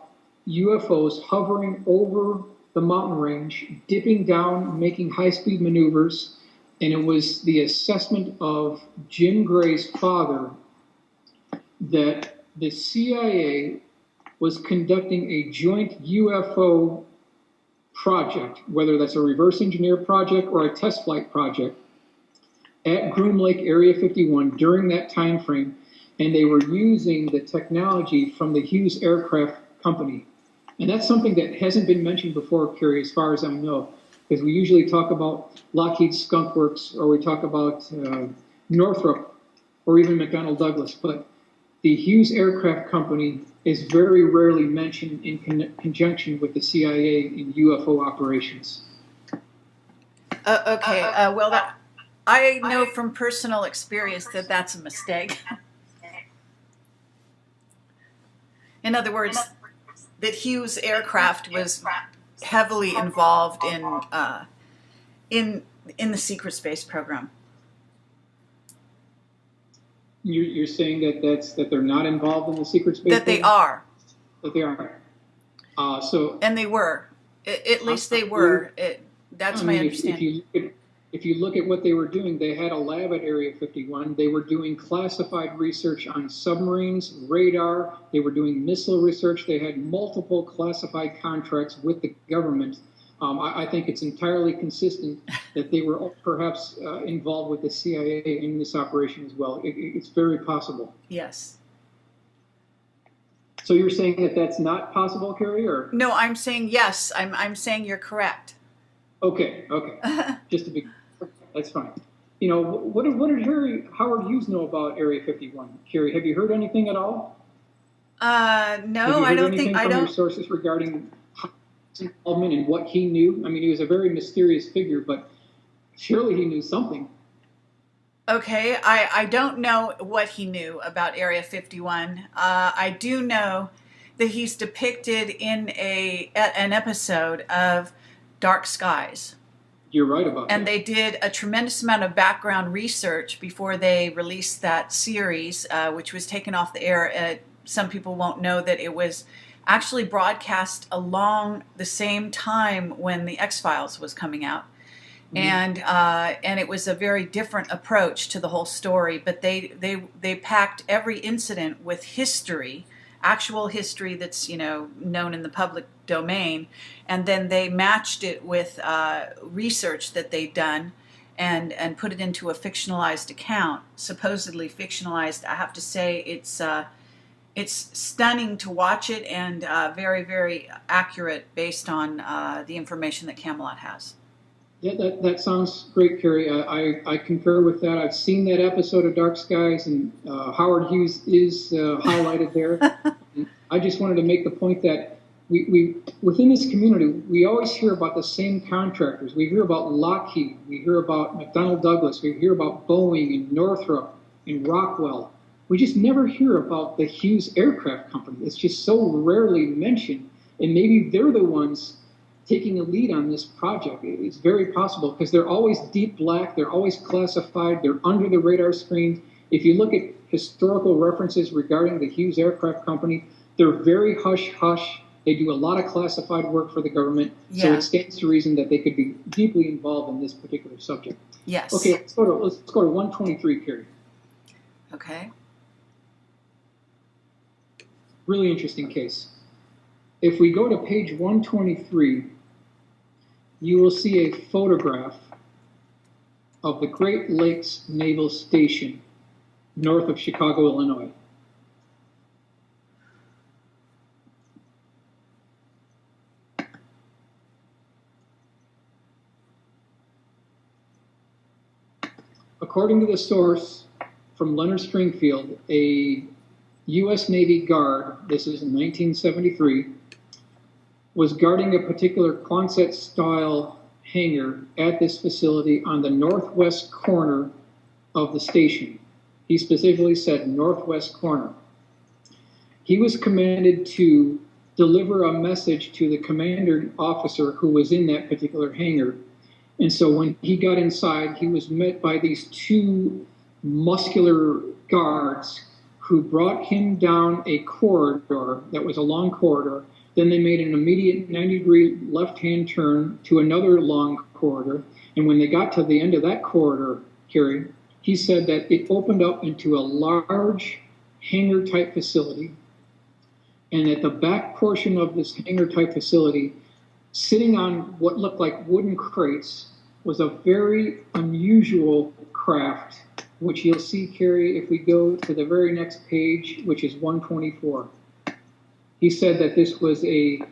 UFOs hovering over the mountain range, dipping down, making high-speed maneuvers, and it was the assessment of Jim Gray's father that the CIA was conducting a joint UFO project, whether that's a reverse engineer project or a test flight project, at Groom Lake Area 51 during that time frame, and they were using the technology from the Hughes Aircraft Company. And that's something that hasn't been mentioned before, Kerry, as far as I know, because we usually talk about Lockheed Skunk Works, or we talk about Northrop, or even McDonnell Douglas, but the Hughes Aircraft Company is very rarely mentioned in conjunction with the CIA in UFO operations. Well, I know from personal experience that that's a mistake. In other words, that Hughes Aircraft was heavily involved in the secret space program. You're saying that they're not involved in the secret space program? That they are. That they are. And they were. At least they were. That's my understanding. If you look at what they were doing, they had a lab at Area 51. They were doing classified research on submarines, radar. They were doing missile research. They had multiple classified contracts with the government. I think it's entirely consistent that they were perhaps involved with the CIA in this operation as well. It's very possible. Yes. So you're saying that that's not possible, Carrie? Or? No, I'm saying yes. I'm saying you're correct. Okay. Just to be, that's fine. You know, what did Howard Hughes know about Area 51? Carrie, have you heard anything at all? No, I don't think. From your sources regarding his involvement and what he knew? I mean, he was a very mysterious figure, but surely he knew something. Okay, I don't know what he knew about Area 51. I do know that he's depicted in an episode of Dark Skies. You're right about that. And they did a tremendous amount of background research before they released that series, which was taken off the air. Some people won't know that it was actually broadcast along the same time when the X-Files was coming out. Mm-hmm. And it was a very different approach to the whole story, but they packed every incident with history, actual history that's known in the public domain, and then they matched it with research that they'd done and put it into a fictionalized account, supposedly fictionalized. I have to say it's stunning to watch it, and very, very accurate based on the information that Camelot has. Yeah, that sounds great, Carrie. I concur with that. I've seen that episode of Dark Skies, and Howard Hughes is highlighted there. I just wanted to make the point that we within this community, we always hear about the same contractors. We hear about Lockheed, we hear about McDonnell Douglas, we hear about Boeing and Northrop and Rockwell. We just never hear about the Hughes Aircraft Company. It's just so rarely mentioned, and maybe they're the ones taking a lead on this project. It's very possible because they're always deep black, they're always classified, they're under the radar screen. If you look at historical references regarding the Hughes Aircraft Company, they're very hush-hush. They do a lot of classified work for the government, so it stands to reason that they could be deeply involved in this particular subject. Yes. Okay, let's go to 123, Carrie. Okay. Really interesting case. If we go to page 123, you will see a photograph of the Great Lakes Naval Station north of Chicago, Illinois. According to the source from Leonard Stringfield, a U.S. Navy guard, this is in 1973, was guarding a particular Quonset-style hangar at this facility on the northwest corner of the station. He specifically said northwest corner. He was commanded to deliver a message to the commander officer who was in that particular hangar. And so when he got inside, he was met by these two muscular guards who brought him down a corridor that was a long corridor. Then they made an immediate 90-degree left-hand turn to another long corridor. And when they got to the end of that corridor, Carrie, he said that it opened up into a large hangar-type facility. And at the back portion of this hangar-type facility, sitting on what looked like wooden crates, was a very unusual craft, which you'll see, Carrie, if we go to the very next page, which is 124. He said that this was a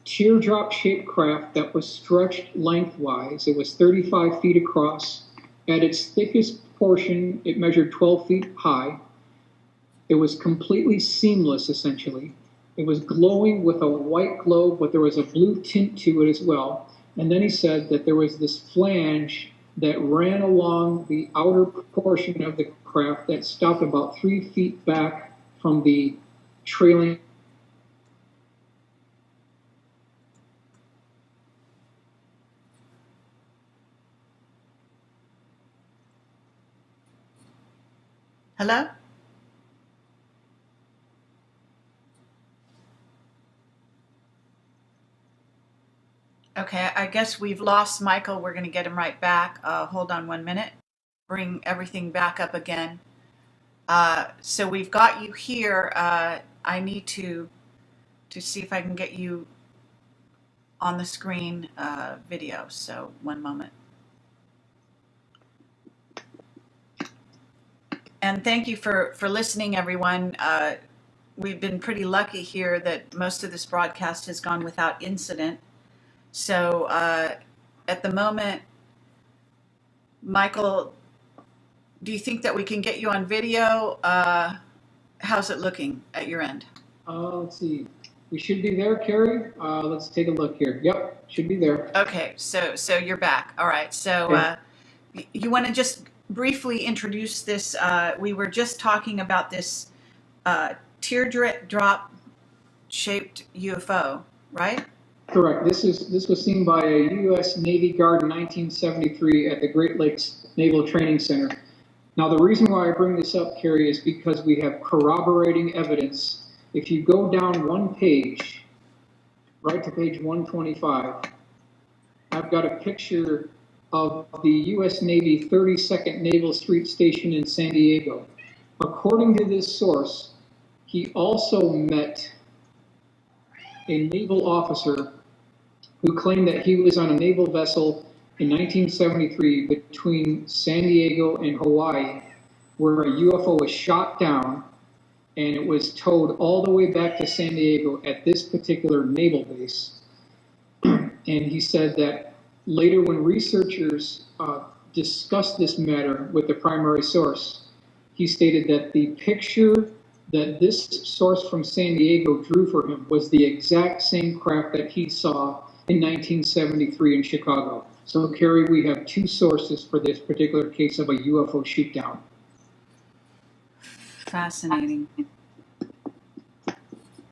teardrop-shaped craft that was stretched lengthwise. It was 35 feet across. At its thickest portion, it measured 12 feet high. It was completely seamless, essentially. It was glowing with a white glow, but there was a blue tint to it as well. And then he said that there was this flange that ran along the outer portion of the craft that stopped about 3 feet back from the trailing. Hello? Okay, I guess we've lost Michael. We're going to get him right back. Hold on 1 minute. Bring everything back up again. So we've got you here. I need to see if I can get you on the screen video. So 1 moment. And thank you for listening, everyone. We've been pretty lucky here that most of this broadcast has gone without incident. So at the moment, Michael, do you think that we can get you on video? How's it looking at your end? Let's see. We should be there, Carrie. Let's take a look here. Yep, should be there. Okay, so you're back. All right. So Okay. You want to just briefly introduce this? We were just talking about this teardrop shaped UFO, right? Correct. This was seen by a U.S. Navy guard in 1973 at the Great Lakes Naval Training Center. Now, the reason why I bring this up, Carrie, is because we have corroborating evidence. If you go down one page, right to page 125, I've got a picture of the U.S. Navy 32nd Naval Street Station in San Diego. According to this source, he also met a naval officer who claimed that he was on a naval vessel in 1973 between San Diego and Hawaii, where a UFO was shot down, and it was towed all the way back to San Diego at this particular naval base. And he said that later, when researchers discussed this matter with the primary source, he stated that the picture that this source from San Diego drew for him was the exact same craft that he saw in 1973 in Chicago. So, Carrie, we have two sources for this particular case of a UFO shootdown. Fascinating.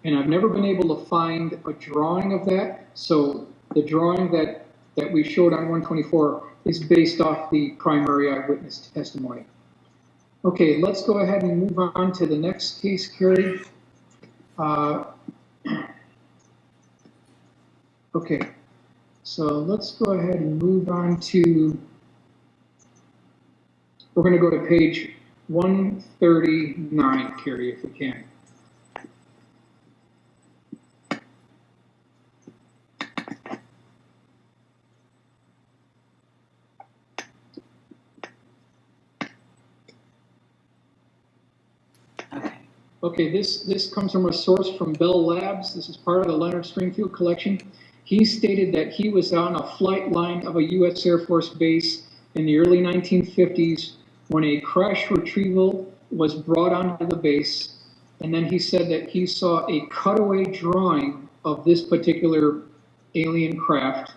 And I've never been able to find a drawing of that. So the drawing that we showed on 124 is based off the primary eyewitness testimony. Okay, let's go ahead and move on to the next case, Carrie. Okay, so let's go ahead and move on to, we're going to go to page 139, Carrie, if we can. Okay, this comes from a source from Bell Labs. This is part of the Leonard Stringfield collection. He stated that he was on a flight line of a U.S. Air Force base in the early 1950s when a crash retrieval was brought onto the base. And then he said that he saw a cutaway drawing of this particular alien craft.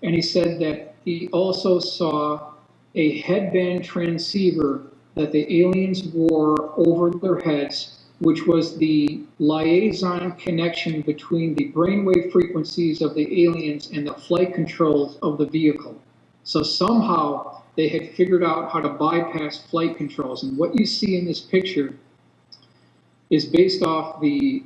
And he said that he also saw a headband transceiver that the aliens wore over their heads which was the liaison connection between the brainwave frequencies of the aliens and the flight controls of the vehicle. So somehow they had figured out how to bypass flight controls. And what you see in this picture is based off the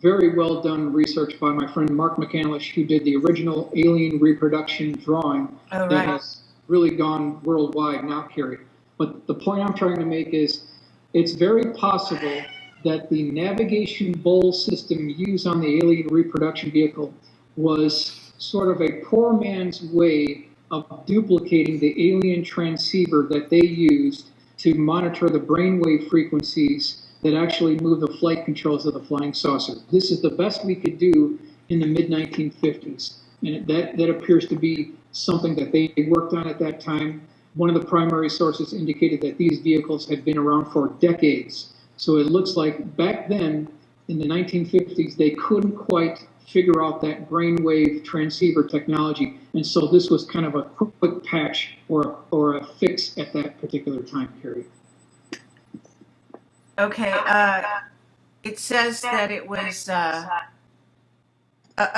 very well done research by my friend Mark McCandlish, who did the original alien reproduction drawing that has really gone worldwide now, Carrie. But the point I'm trying to make is it's very possible that the navigation bowl system used on the alien reproduction vehicle was sort of a poor man's way of duplicating the alien transceiver that they used to monitor the brainwave frequencies that actually move the flight controls of the flying saucer. This is the best we could do in the mid-1950s. And that appears to be something that they worked on at that time. One of the primary sources indicated that these vehicles had been around for decades. So it looks like back then, in the 1950s, they couldn't quite figure out that brainwave transceiver technology. And so this was kind of a quick patch or a fix at that particular time period. Okay, it says that it was a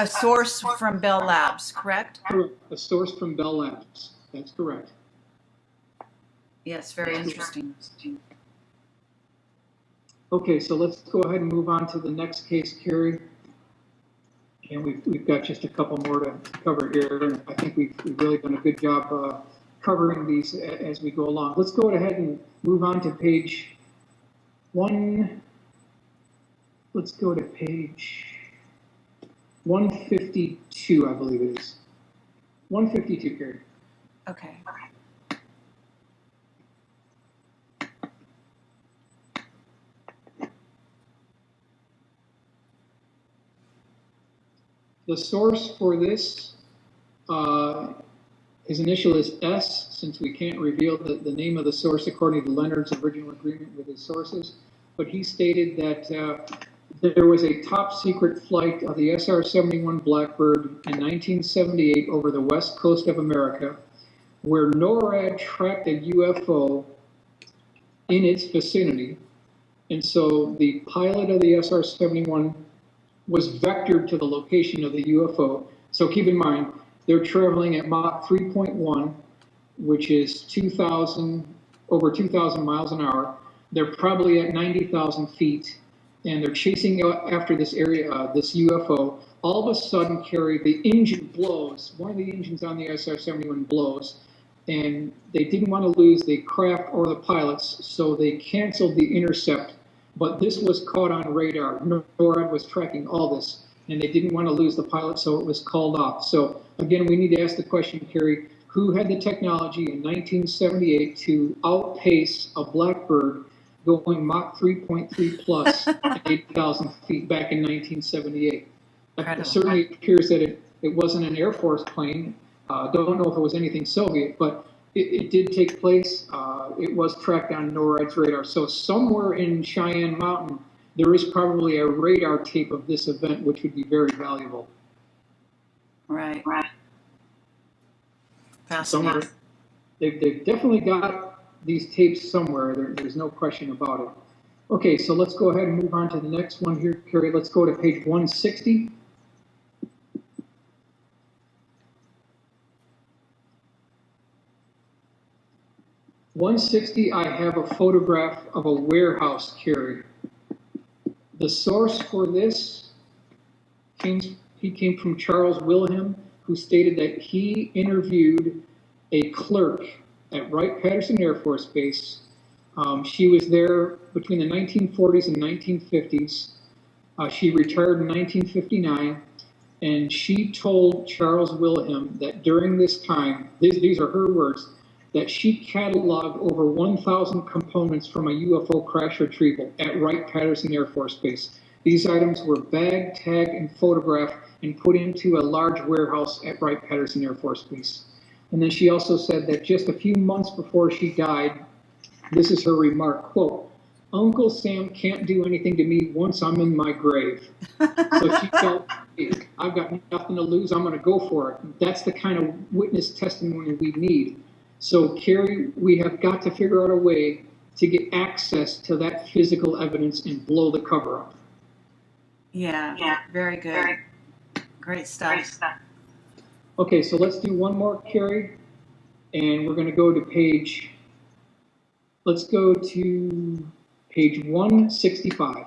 source from Bell Labs, correct? Correct. A source from Bell Labs. That's correct. Yes, very interesting. Okay, so let's go ahead and move on to the next case, Carrie. And we've got just a couple more to cover here. And I think we've really done a good job covering these as we go along. Let's go ahead and move on to page 1. Let's go to page 152, I believe it is. 152, Carrie. Okay. The source for this, his initial is S, since we can't reveal the name of the source according to Leonard's original agreement with his sources. But he stated that there was a top secret flight of the SR-71 Blackbird in 1978 over the west coast of America, where NORAD tracked a UFO in its vicinity. And so the pilot of the SR-71 was vectored to the location of the UFO. So keep in mind, they're traveling at Mach 3.1, which is over 2,000 miles an hour. They're probably at 90,000 feet, and they're chasing after this UFO. All of a sudden, Carrie, the engine blows. One of the engines on the SR-71 blows, and they didn't want to lose the craft or the pilots, so they canceled the intercept. But this was caught on radar. NORAD was tracking all this, and they didn't want to lose the pilot, so it was called off. So again, we need to ask the question, Carrie, who had the technology in 1978 to outpace a Blackbird going Mach 3.3 plus at 8,000 feet back in 1978? It certainly appears that it wasn't an Air Force plane. Don't know if it was anything Soviet, but it did take place. It was tracked on NORAD's radar. So somewhere in Cheyenne Mountain, there is probably a radar tape of this event, which would be very valuable. Right. Somewhere, they've definitely got these tapes somewhere. There's no question about it. Okay, so let's go ahead and move on to the next one here, Carrie. Let's go to page 160. I have a photograph of a warehouse, Carrie. The source for this came from Charles Wilhelm, who stated that he interviewed a clerk at Wright-Patterson Air Force Base. She was there between the 1940s and 1950s. She retired in 1959, and she told Charles Wilhelm that during this time, these are her words, that she cataloged over 1,000 components from a UFO crash retrieval at Wright-Patterson Air Force Base. These items were bagged, tagged, and photographed and put into a large warehouse at Wright-Patterson Air Force Base. And then she also said that just a few months before she died, this is her remark, quote, "Uncle Sam can't do anything to me once I'm in my grave." So she felt, hey, I've got nothing to lose, I'm going to go for it. That's the kind of witness testimony we need. So, Carrie, we have got to figure out a way to get access to that physical evidence and blow the cover up. Yeah, very good. Great stuff. Okay, so let's do one more, Carrie, and we're going to go to page 165.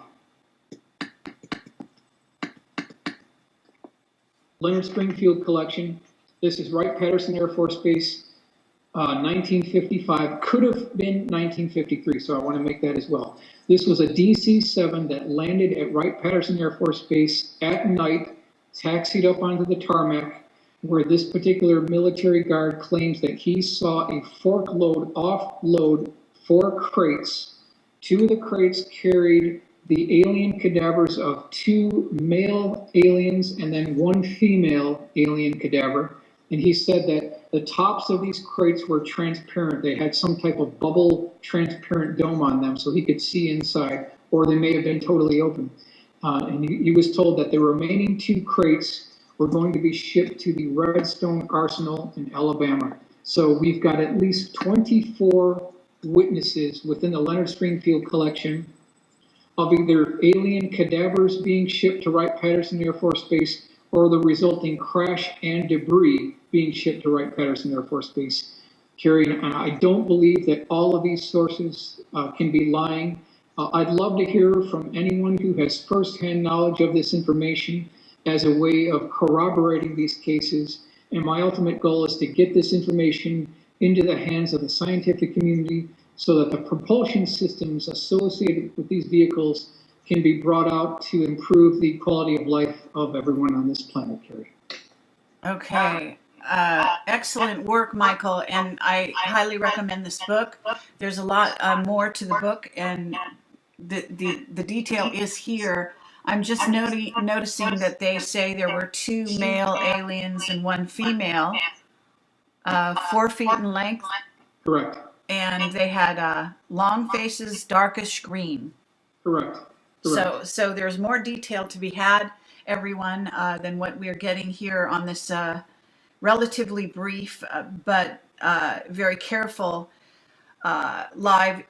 Leonard Springfield collection. This is Wright-Patterson Air Force Base, 1955. Could have been 1953, so I want to make that as well. This was a DC-7 that landed at Wright-Patterson Air Force Base at night, taxied up onto the tarmac, where this particular military guard claims that he saw a fork load offload 4 crates. 2 of the crates carried the alien cadavers of 2 male aliens and then 1 female alien cadaver. And he said that the tops of these crates were transparent. They had some type of bubble transparent dome on them so he could see inside, or they may have been totally open. And he was told that the remaining 2 crates were going to be shipped to the Redstone Arsenal in Alabama. So we've got at least 24 witnesses within the Leonard Springfield collection of either alien cadavers being shipped to Wright-Patterson Air Force Base or the resulting crash and debris being shipped to Wright-Patterson Air Force Base. Carrie, and I don't believe that all of these sources can be lying. I'd love to hear from anyone who has firsthand knowledge of this information as a way of corroborating these cases. And my ultimate goal is to get this information into the hands of the scientific community so that the propulsion systems associated with these vehicles can be brought out to improve the quality of life of everyone on this planet, Carrie. Okay. Excellent work, Michael, and I highly recommend this book. There's a lot more to the book, and the detail is here. I'm just noticing that they say there were 2 male aliens and 1 female, 4 feet in length. Correct. And they had long faces, darkish green. Correct. So there's more detail to be had, everyone, than what we're getting here on this relatively brief but very careful live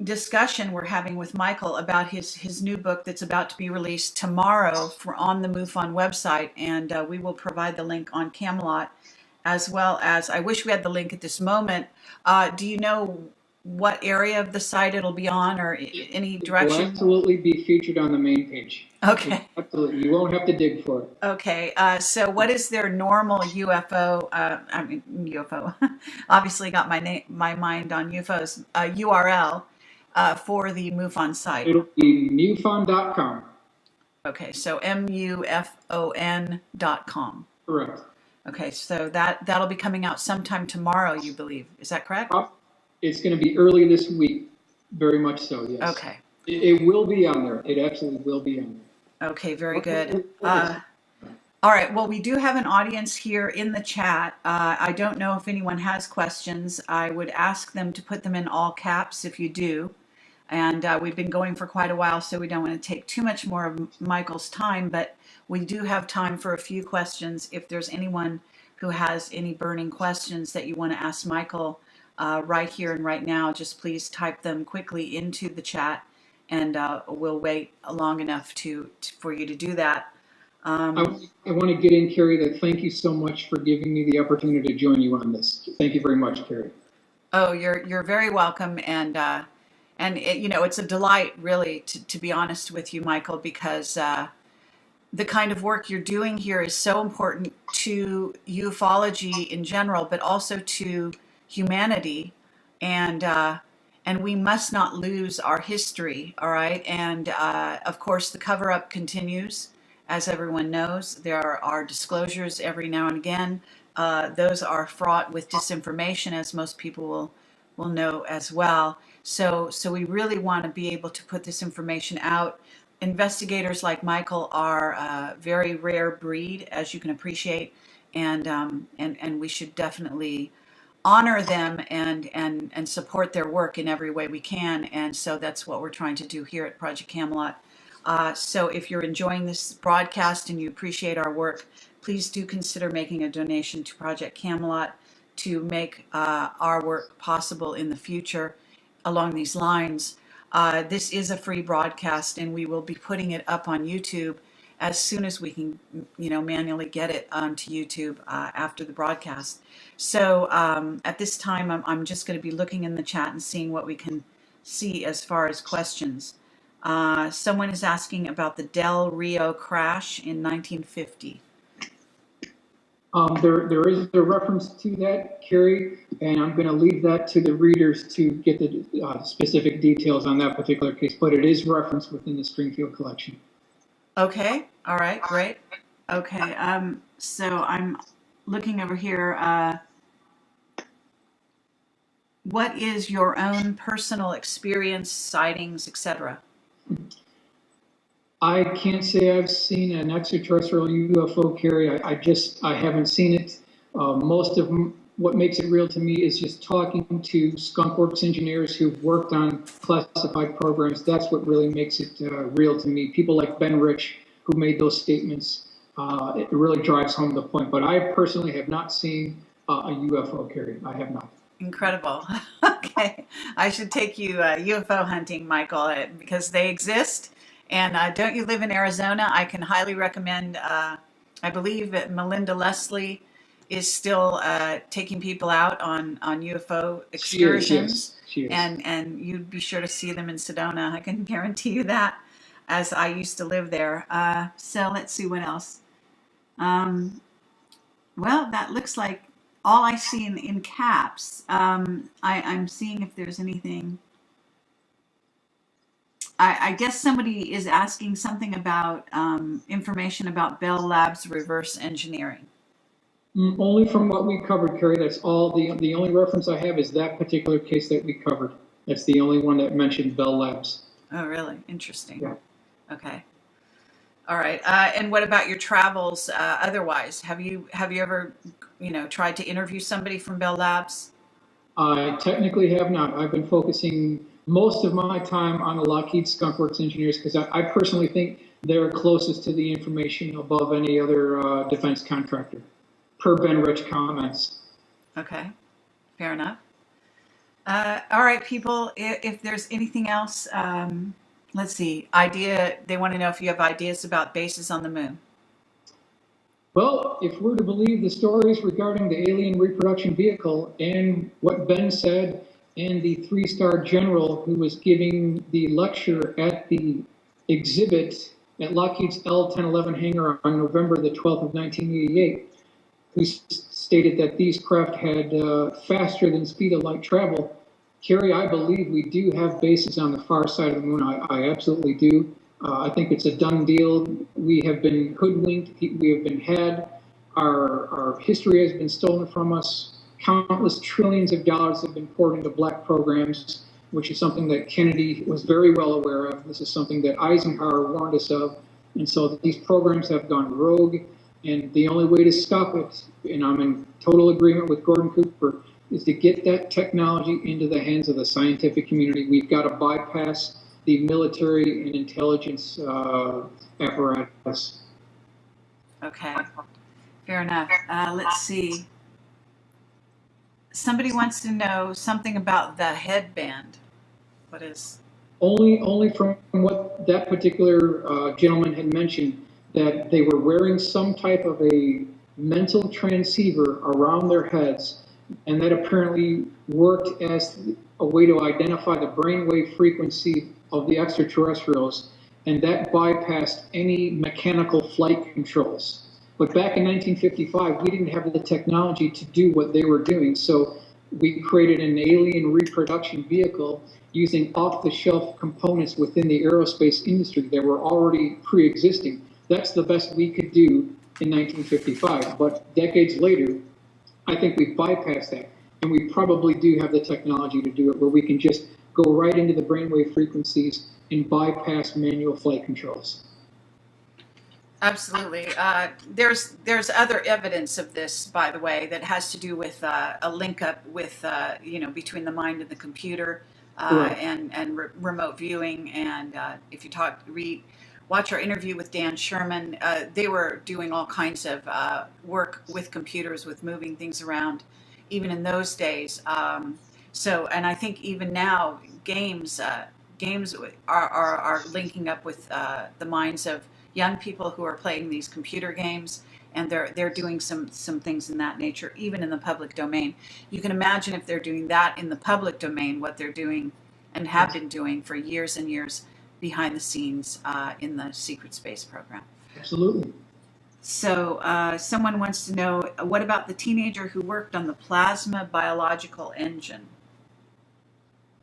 discussion we're having with Michael about his new book that's about to be released tomorrow on the MUFON website, and we will provide the link on Camelot, as well as, I wish we had the link at this moment. Do you know what area of the site it'll be on, or any direction? It will absolutely be featured on the main page. Okay. Absolutely. You won't have to dig for it. Okay. So what is their normal UFO, UFO, obviously got my mind on UFOs, URL for the MUFON site? It'll be MUFON.com. Okay. So MUFON.com. Correct. Okay. So that'll be coming out sometime tomorrow, you believe. Is that correct? It's going to be early this week, very much so, yes. Okay. It will be on there. It absolutely will be on there. Okay, very good. All right, well, we do have an audience here in the chat. I don't know if anyone has questions. I would ask them to put them in all caps if you do. And we've been going for quite a while, so we don't want to take too much more of Michael's time, but we do have time for a few questions. If there's anyone who has any burning questions that you want to ask Michael, right here and right now, just please type them quickly into the chat, and we'll wait long enough for you to do that. I want to get in, Carrie, that thank you so much for giving me the opportunity to join you on this. Thank you very much, Carrie. Oh, you're very welcome, and it's a delight, really, to be honest with you, Michael, because the kind of work you're doing here is so important to ufology in general, but also to humanity, and we must not lose our history. All right, and of course the cover-up continues, as everyone knows. There are disclosures every now and again. Those are fraught with disinformation, as most people will know as well. So we really want to be able to put this information out. Investigators like Michael are a very rare breed, as you can appreciate, and we should definitely honor them and support their work in every way we can. And so that's what we're trying to do here at Project Camelot. So if you're enjoying this broadcast and you appreciate our work, please do consider making a donation to Project Camelot to make our work possible in the future. along these lines. This is a free broadcast, and we will be putting it up on YouTube as soon as we can, manually get it onto YouTube after the broadcast. So at this time, I'm just going to be looking in the chat and seeing what we can see as far as questions. Someone is asking about the Del Rio crash in 1950. There is a reference to that, Carrie, and I'm going to leave that to the readers to get the specific details on that particular case, but it is referenced within the Springfield collection. Okay, all right, great. Okay, so I'm looking over here. What is your own personal experience, sightings, etc.? I can't say I've seen an extraterrestrial UFO, Carrie. I haven't seen it. Most of what makes it real to me is just talking to Skunk Works engineers who've worked on classified programs. That's what really makes it real to me. People like Ben Rich, who made those statements, it really drives home the point. But I personally have not seen a UFO, Carrie. I have not. Incredible. Okay, I should take you UFO hunting, Michael, because they exist. And don't you live in Arizona? I can highly recommend, I believe that Melinda Leslie is still taking people out on UFO excursions. She is. And you'd be sure to see them in Sedona. I can guarantee you that, as I used to live there. So let's see what else. Well, that looks like all I see in caps. I'm seeing if there's anything. I guess somebody is asking something about information about Bell Labs reverse engineering. Only from what we covered, Carrie. That's all. The only reference I have is that particular case that we covered. That's the only one that mentioned Bell Labs. Oh, really? Interesting. Yeah. Okay. All right. And what about your travels otherwise? Have you ever, tried to interview somebody from Bell Labs? I technically have not. I've been focusing most of my time on the Lockheed Skunk Works engineers because I personally think they're closest to the information above any other defense contractor, per Ben Rich comments. Okay, fair enough. All right, people, if there's anything else, let's see. They want to know if you have ideas about bases on the moon. Well, if we're to believe the stories regarding the alien reproduction vehicle and what Ben said, and the three-star general who was giving the lecture at the exhibit at Lockheed's L-1011 hangar on November the 12th of 1988, who stated that these craft had faster than speed of light travel. Carrie, I believe we do have bases on the far side of the moon. I absolutely do. I think it's a done deal. We have been hoodwinked. We have been had. Our history has been stolen from us. Countless trillions of dollars have been poured into black programs, which is something that Kennedy was very well aware of. This is something that Eisenhower warned us of. And so these programs have gone rogue. And the only way to stop it, and I'm in total agreement with Gordon Cooper, is to get that technology into the hands of the scientific community. We've got to bypass the military and intelligence apparatus. Okay, fair enough. Let's see. Somebody wants to know something about the headband. What is? Only from what that particular gentleman had mentioned, that they were wearing some type of a mental transceiver around their heads, and that apparently worked as a way to identify the brainwave frequency of the extraterrestrials, and that bypassed any mechanical flight controls. But back in 1955, we didn't have the technology to do what they were doing, so we created an alien reproduction vehicle using off-the-shelf components within the aerospace industry that were already pre-existing. That's the best we could do in 1955. But decades later, I think we've bypassed that. And we probably do have the technology to do it, where we can just go right into the brainwave frequencies and bypass manual flight controls. Absolutely. There's other evidence of this, by the way, that has to do with a link up with, between the mind and the computer, Right. and remote viewing. And if you watch our interview with Dan Sherman, they were doing all kinds of work with computers, with moving things around, even in those days. So, and I think even now games are linking up with the minds of young people who are playing these computer games, and they're doing some things in that nature, even in the public domain. You can imagine if they're doing that in the public domain, what they're doing and have been doing for years and years behind the scenes in the secret space program. Absolutely. So someone wants to know, what about the teenager who worked on the plasma biological engine?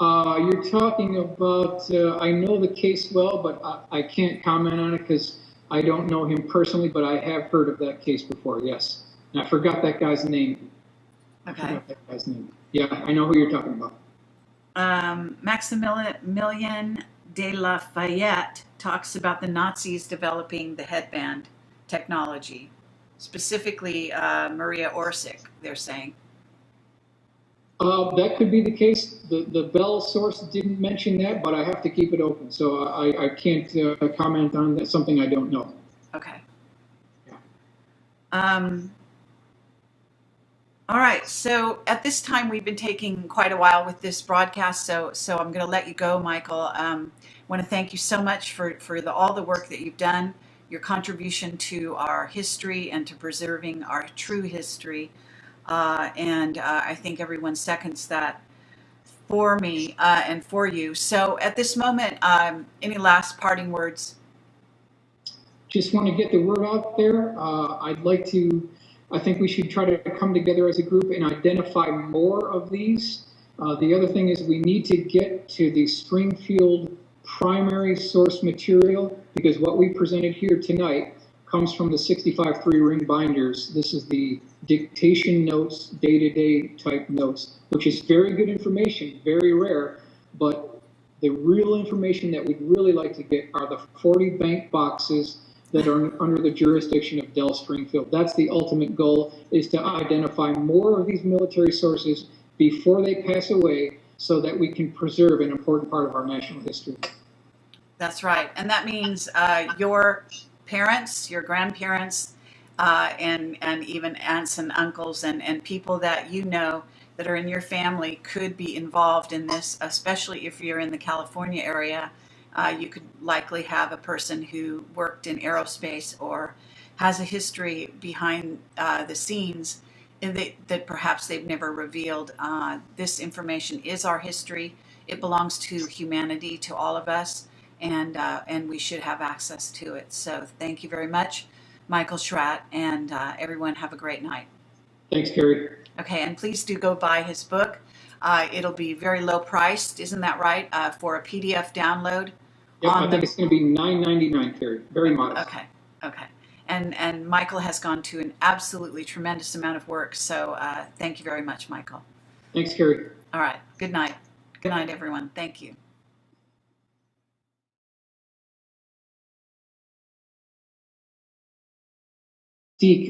You're talking about, I know the case well, but I can't comment on it because I don't know him personally, but I have heard of that case before, yes. And I forgot that guy's name. Okay. I forgot that guy's name. Yeah, I know who you're talking about. Maximilien de Lafayette talks about the Nazis developing the headband technology, specifically Maria Orsic, they're saying. That could be the case. The Bell source didn't mention that, but I have to keep it open, so I can't comment on that, something I don't know. Okay. Yeah. All right. So at this time, we've been taking quite a while with this broadcast, so I'm going to let you go, Michael. I want to thank you so much for all the work that you've done, your contribution to our history and to preserving our true history. And I think everyone seconds that for me and for you. So at this moment, any last parting words? Just want to get the word out there. I think we should try to come together as a group and identify more of these. The other thing is we need to get to the Springfield primary source material, because what we presented here tonight comes from the 65 3-ring binders. This is the dictation notes, day-to-day type notes, which is very good information, very rare, but the real information that we'd really like to get are the 40 bank boxes that are under the jurisdiction of Dell Springfield. That's the ultimate goal, is to identify more of these military sources before they pass away so that we can preserve an important part of our national history. That's right. And that means your parents, your grandparents, and even aunts and uncles and people that you know that are in your family could be involved in this, especially if you're in the California area. You could likely have a person who worked in aerospace or has a history behind the scenes that perhaps they've never revealed. This information is our history. It belongs to humanity, to all of us, and we should have access to it. So thank you very much, Michael Schratt, and everyone have a great night. Thanks, Carrie. Okay, and please do go buy his book. It'll be very low priced, isn't that right, for a PDF download? Yep, I think it's going to be $9.99, Carrie. Very modest. Okay. And Michael has gone to an absolutely tremendous amount of work, so thank you very much, Michael. Thanks, Carrie. All right. Good night. Good night, everyone. Thank you.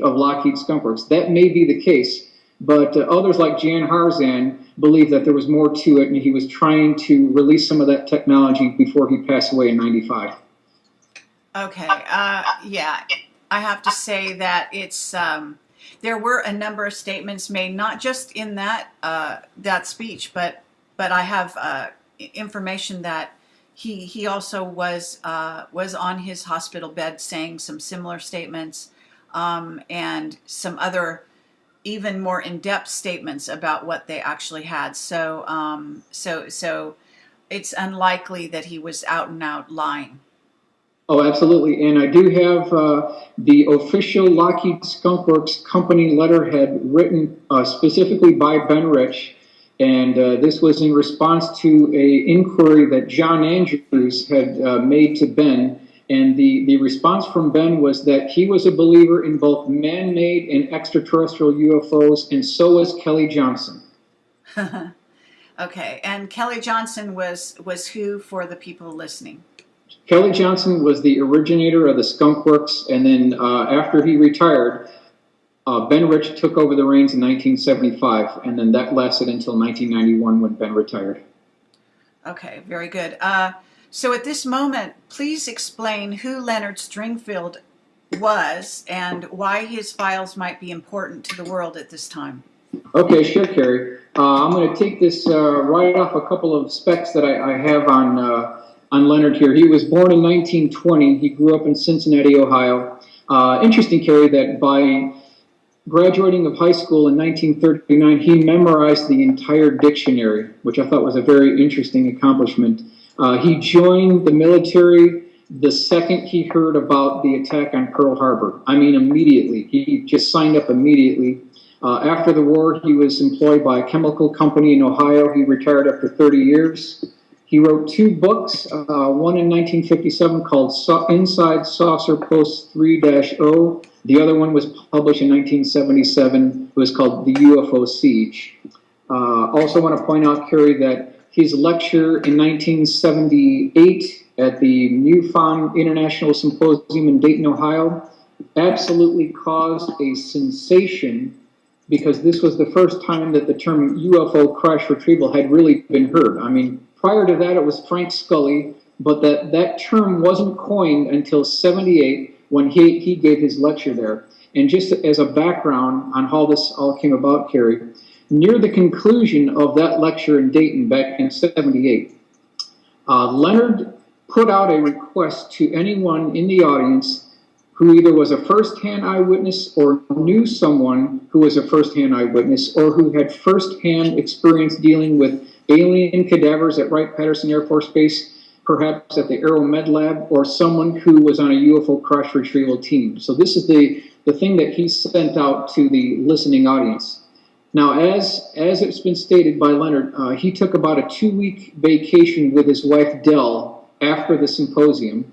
Of Lockheed Skunk Works. That may be the case, but others like Jan Harzan believe that there was more to it, and he was trying to release some of that technology before he passed away in '95. Okay. Yeah, I have to say that it's there were a number of statements made, not just in that that speech, but I have information that he also was on his hospital bed saying some similar statements. And some other even more in-depth statements about what they actually had. So it's unlikely that he was out and out lying. Oh, absolutely. And I do have the official Lockheed Skunk Works company letterhead written specifically by Ben Rich. And this was in response to a inquiry that John Andrews had made to Ben. And the response from Ben was that he was a believer in both man-made and extraterrestrial UFOs, and so was Kelly Johnson. Okay, and Kelly Johnson was who for the people listening? Kelly Johnson was the originator of the Skunk Works, and then after he retired, Ben Rich took over the reins in 1975, and then that lasted until 1991 when Ben retired. Okay, very good. So at this moment, please explain who Leonard Stringfield was and why his files might be important to the world at this time. Okay, sure, Carrie. I'm going to take this right off a couple of specs that I have on Leonard here. He was born in 1920. He grew up in Cincinnati, Ohio. Interesting, Carrie, that by graduating of high school in 1939, he memorized the entire dictionary, which I thought was a very interesting accomplishment. He joined the military the second he heard about the attack on Pearl Harbor. I mean, immediately. He just signed up immediately. After the war, he was employed by a chemical company in Ohio. He retired after 30 years. He wrote two books, one in 1957 called Inside Saucer Post 3-0. The other one was published in 1977. It was called The UFO Siege. Also want to point out, Kerry, that his lecture in 1978 at the MUFON International Symposium in Dayton, Ohio, absolutely caused a sensation because this was the first time that the term UFO crash retrieval had really been heard. I mean, prior to that, it was Frank Scully, but that term wasn't coined until 78 when he gave his lecture there. And just as a background on how this all came about, Kerry, near the conclusion of that lecture in Dayton back in 78, Leonard put out a request to anyone in the audience who either was a first-hand eyewitness or knew someone who was a first-hand eyewitness or who had first-hand experience dealing with alien cadavers at Wright-Patterson Air Force Base, perhaps at the Aeromed Lab, or someone who was on a UFO crash retrieval team. So this is the thing that he sent out to the listening audience. Now, as it's been stated by Leonard, he took about a 2-week vacation with his wife, Dell, after the symposium.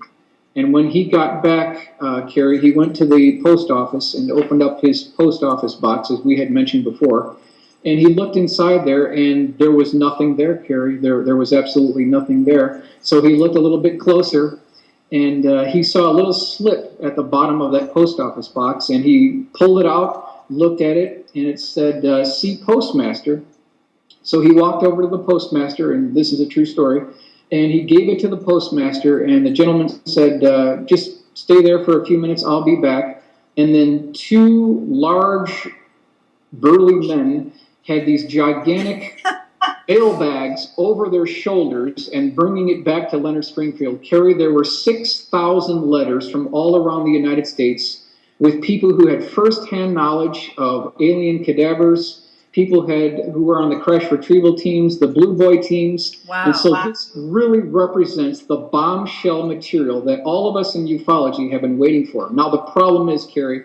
And when he got back, Kerry, he went to the post office and opened up his post office box, as we had mentioned before. And he looked inside there, and there was nothing there, Kerry. There was absolutely nothing there. So he looked a little bit closer, and he saw a little slip at the bottom of that post office box. And he pulled it out, looked at it, and it said, "See Postmaster." So he walked over to the postmaster, and this is a true story. And he gave it to the postmaster, and the gentleman said, "Just stay there for a few minutes, I'll be back." And then two large, burly men had these gigantic mail bags over their shoulders and bringing it back to Leonard Springfield. Kerry, there were 6,000 letters from all around the United States with people who had firsthand knowledge of alien cadavers, people who were on the crash retrieval teams, the Blue Boy teams. Wow. And so this really represents the bombshell material that all of us in ufology have been waiting for. Now, the problem is, Kerry,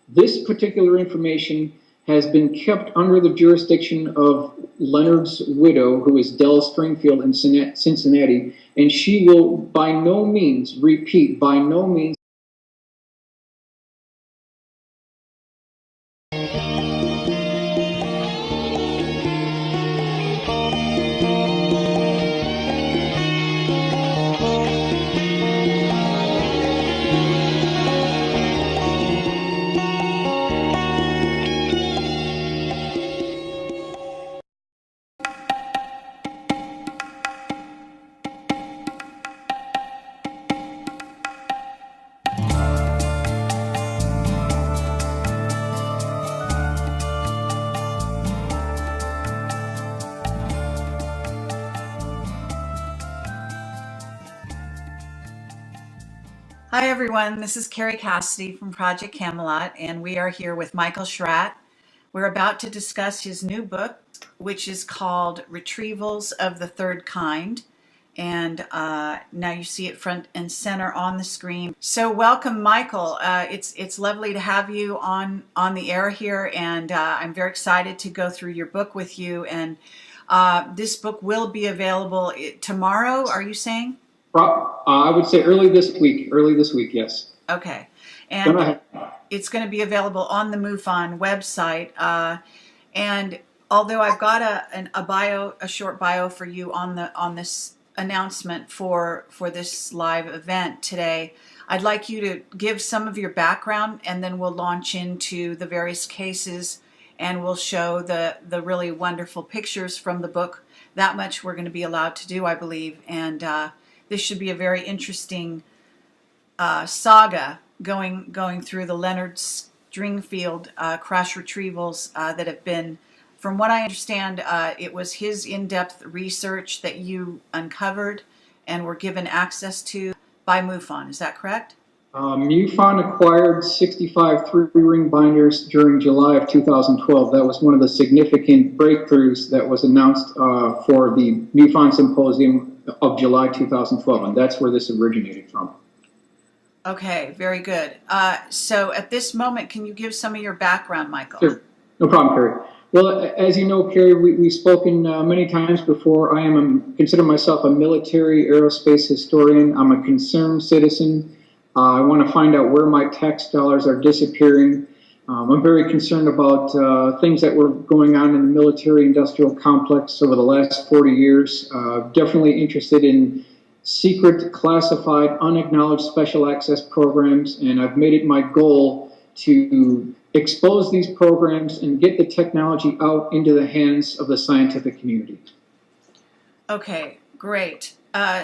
this particular information has been kept under the jurisdiction of Leonard's widow, who is Dell Springfield in Cincinnati, and she will by no means, repeat, by no means, Hi everyone, this is Carrie Cassidy from Project Camelot, and we are here with Michael Schratt. We're about to discuss his new book, which is called Retrievals of the Third Kind, and now you see it front and center on the screen. So welcome, Michael. It's lovely to have you on the air here, and I'm very excited to go through your book with you. And this book will be available tomorrow, are you saying? I would say early this week, yes. Okay. And it's going to be available on the MUFON website. And although I've got a short bio for you on this announcement for this live event today, I'd like you to give some of your background, and then we'll launch into the various cases, and we'll show the really wonderful pictures from the book. That much we're going to be allowed to do, I believe. And this should be a very interesting saga going through the Leonard Dringfield crash retrievals that have been, from what I understand, it was his in-depth research that you uncovered and were given access to by MUFON. Is that correct? MUFON acquired 65 three-ring binders during July of 2012. That was one of the significant breakthroughs that was announced for the MUFON Symposium of July 2012, and that's where this originated from. Okay, very good. So at this moment, can you give some of your background, Michael? Sure. No problem, Carrie. Well, as you know, Carrie, we've spoken many times before. I consider myself a military aerospace historian. I'm a concerned citizen. I want to find out where my tax dollars are disappearing. I'm very concerned about things that were going on in the military-industrial complex over the last 40 years. Definitely interested in secret, classified, unacknowledged special access programs, and I've made it my goal to expose these programs and get the technology out into the hands of the scientific community. Okay, great.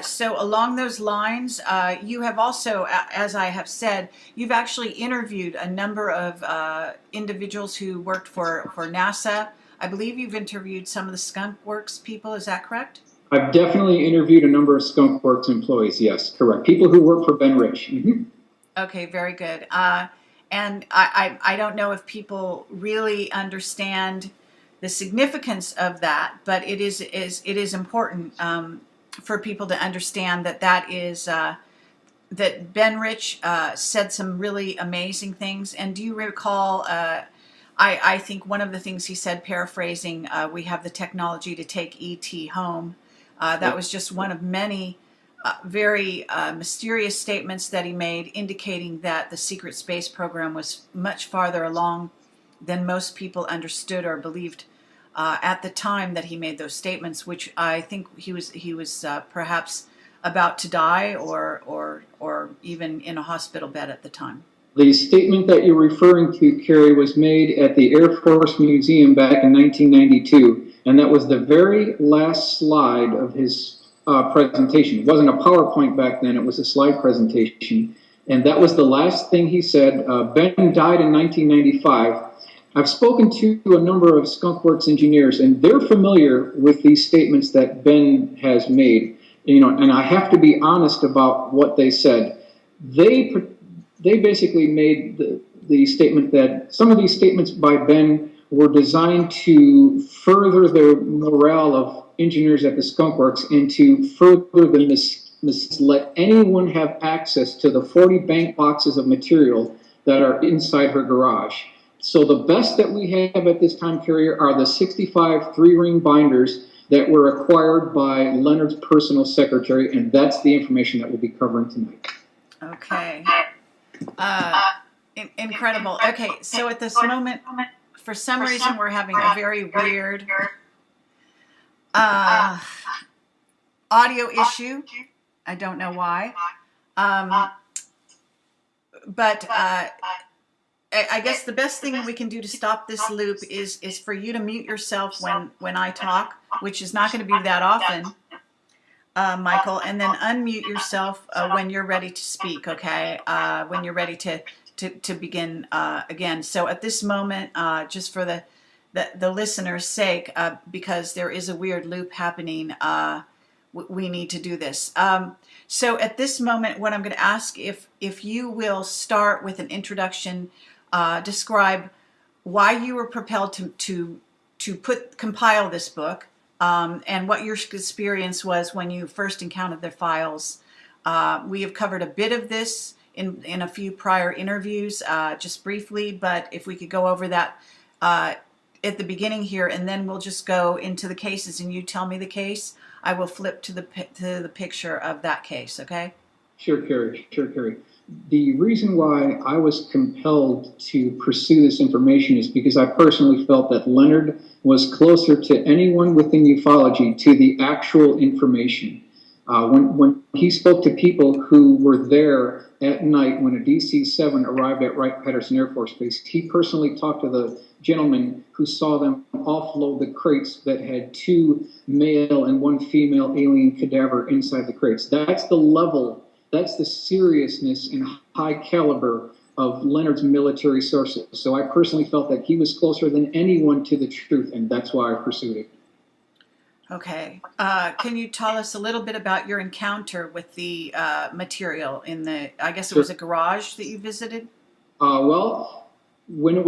So along those lines, you have also, as I have said, you've actually interviewed a number of individuals who worked for NASA. I believe you've interviewed some of the Skunk Works people. Is that correct? I've definitely interviewed a number of Skunk Works employees. Yes, correct. People who work for Ben Rich. Mm-hmm. Okay, very good. And I don't know if people really understand the significance of that, but it is important for people to understand that that Ben Rich said some really amazing things. And do you recall? I think one of the things he said, paraphrasing, we have the technology to take ET home. That was just one of many very mysterious statements that he made, indicating that the secret space program was much farther along than most people understood or believed at the time that he made those statements, which I think he was perhaps about to die or even in a hospital bed at the time. The statement that you're referring to, Carrie, was made at the Air Force Museum back in 1992, and that was the very last slide of his presentation. It wasn't a PowerPoint back then, it was a slide presentation. And that was the last thing he said. Ben died in 1995. I've spoken to a number of Skunk Works engineers, and they're familiar with these statements that Ben has made. And I have to be honest about what they said. They basically made the statement that some of these statements by Ben were designed to further the morale of engineers at the Skunk Works and to further let anyone have access to the 40 bank boxes of material that are inside her garage. So the best that we have at this time, Carrier, are the 65 three-ring binders that were acquired by Leonard's personal secretary, and that's the information that we'll be covering tonight. Okay. Incredible. Okay, so at this moment, for some reason, we're having a very weird audio issue. I don't know why. But I guess the best thing we can do to stop this loop is for you to mute yourself when I talk, which is not going to be that often, Michael, and then unmute yourself when you're ready to speak, okay? When you're ready to begin again. So at this moment, just for the listener's sake, because there is a weird loop happening, we need to do this. So at this moment, what I'm going to ask, if you will start with an introduction, describe why you were propelled to compile this book, and what your experience was when you first encountered the files. We have covered a bit of this in a few prior interviews, just briefly, but if we could go over that at the beginning here, and then we'll just go into the cases, and you tell me the case. I will flip to the picture of that case, okay? Sure, Carrie. Sure, Carrie. The reason why I was compelled to pursue this information is because I personally felt that Leonard was closer to anyone within ufology to the actual information. When he spoke to people who were there at night when a DC-7 arrived at Wright-Patterson Air Force Base, he personally talked to the gentleman who saw them offload the crates that had 2 male and 1 female alien cadaver inside the crates. That's the level, that's the seriousness and high caliber of Leonard's military sources. So I personally felt that he was closer than anyone to the truth, and that's why I pursued it. Okay. Can you tell us a little bit about your encounter with the material in the, I guess it was a garage that you visited? Well, when it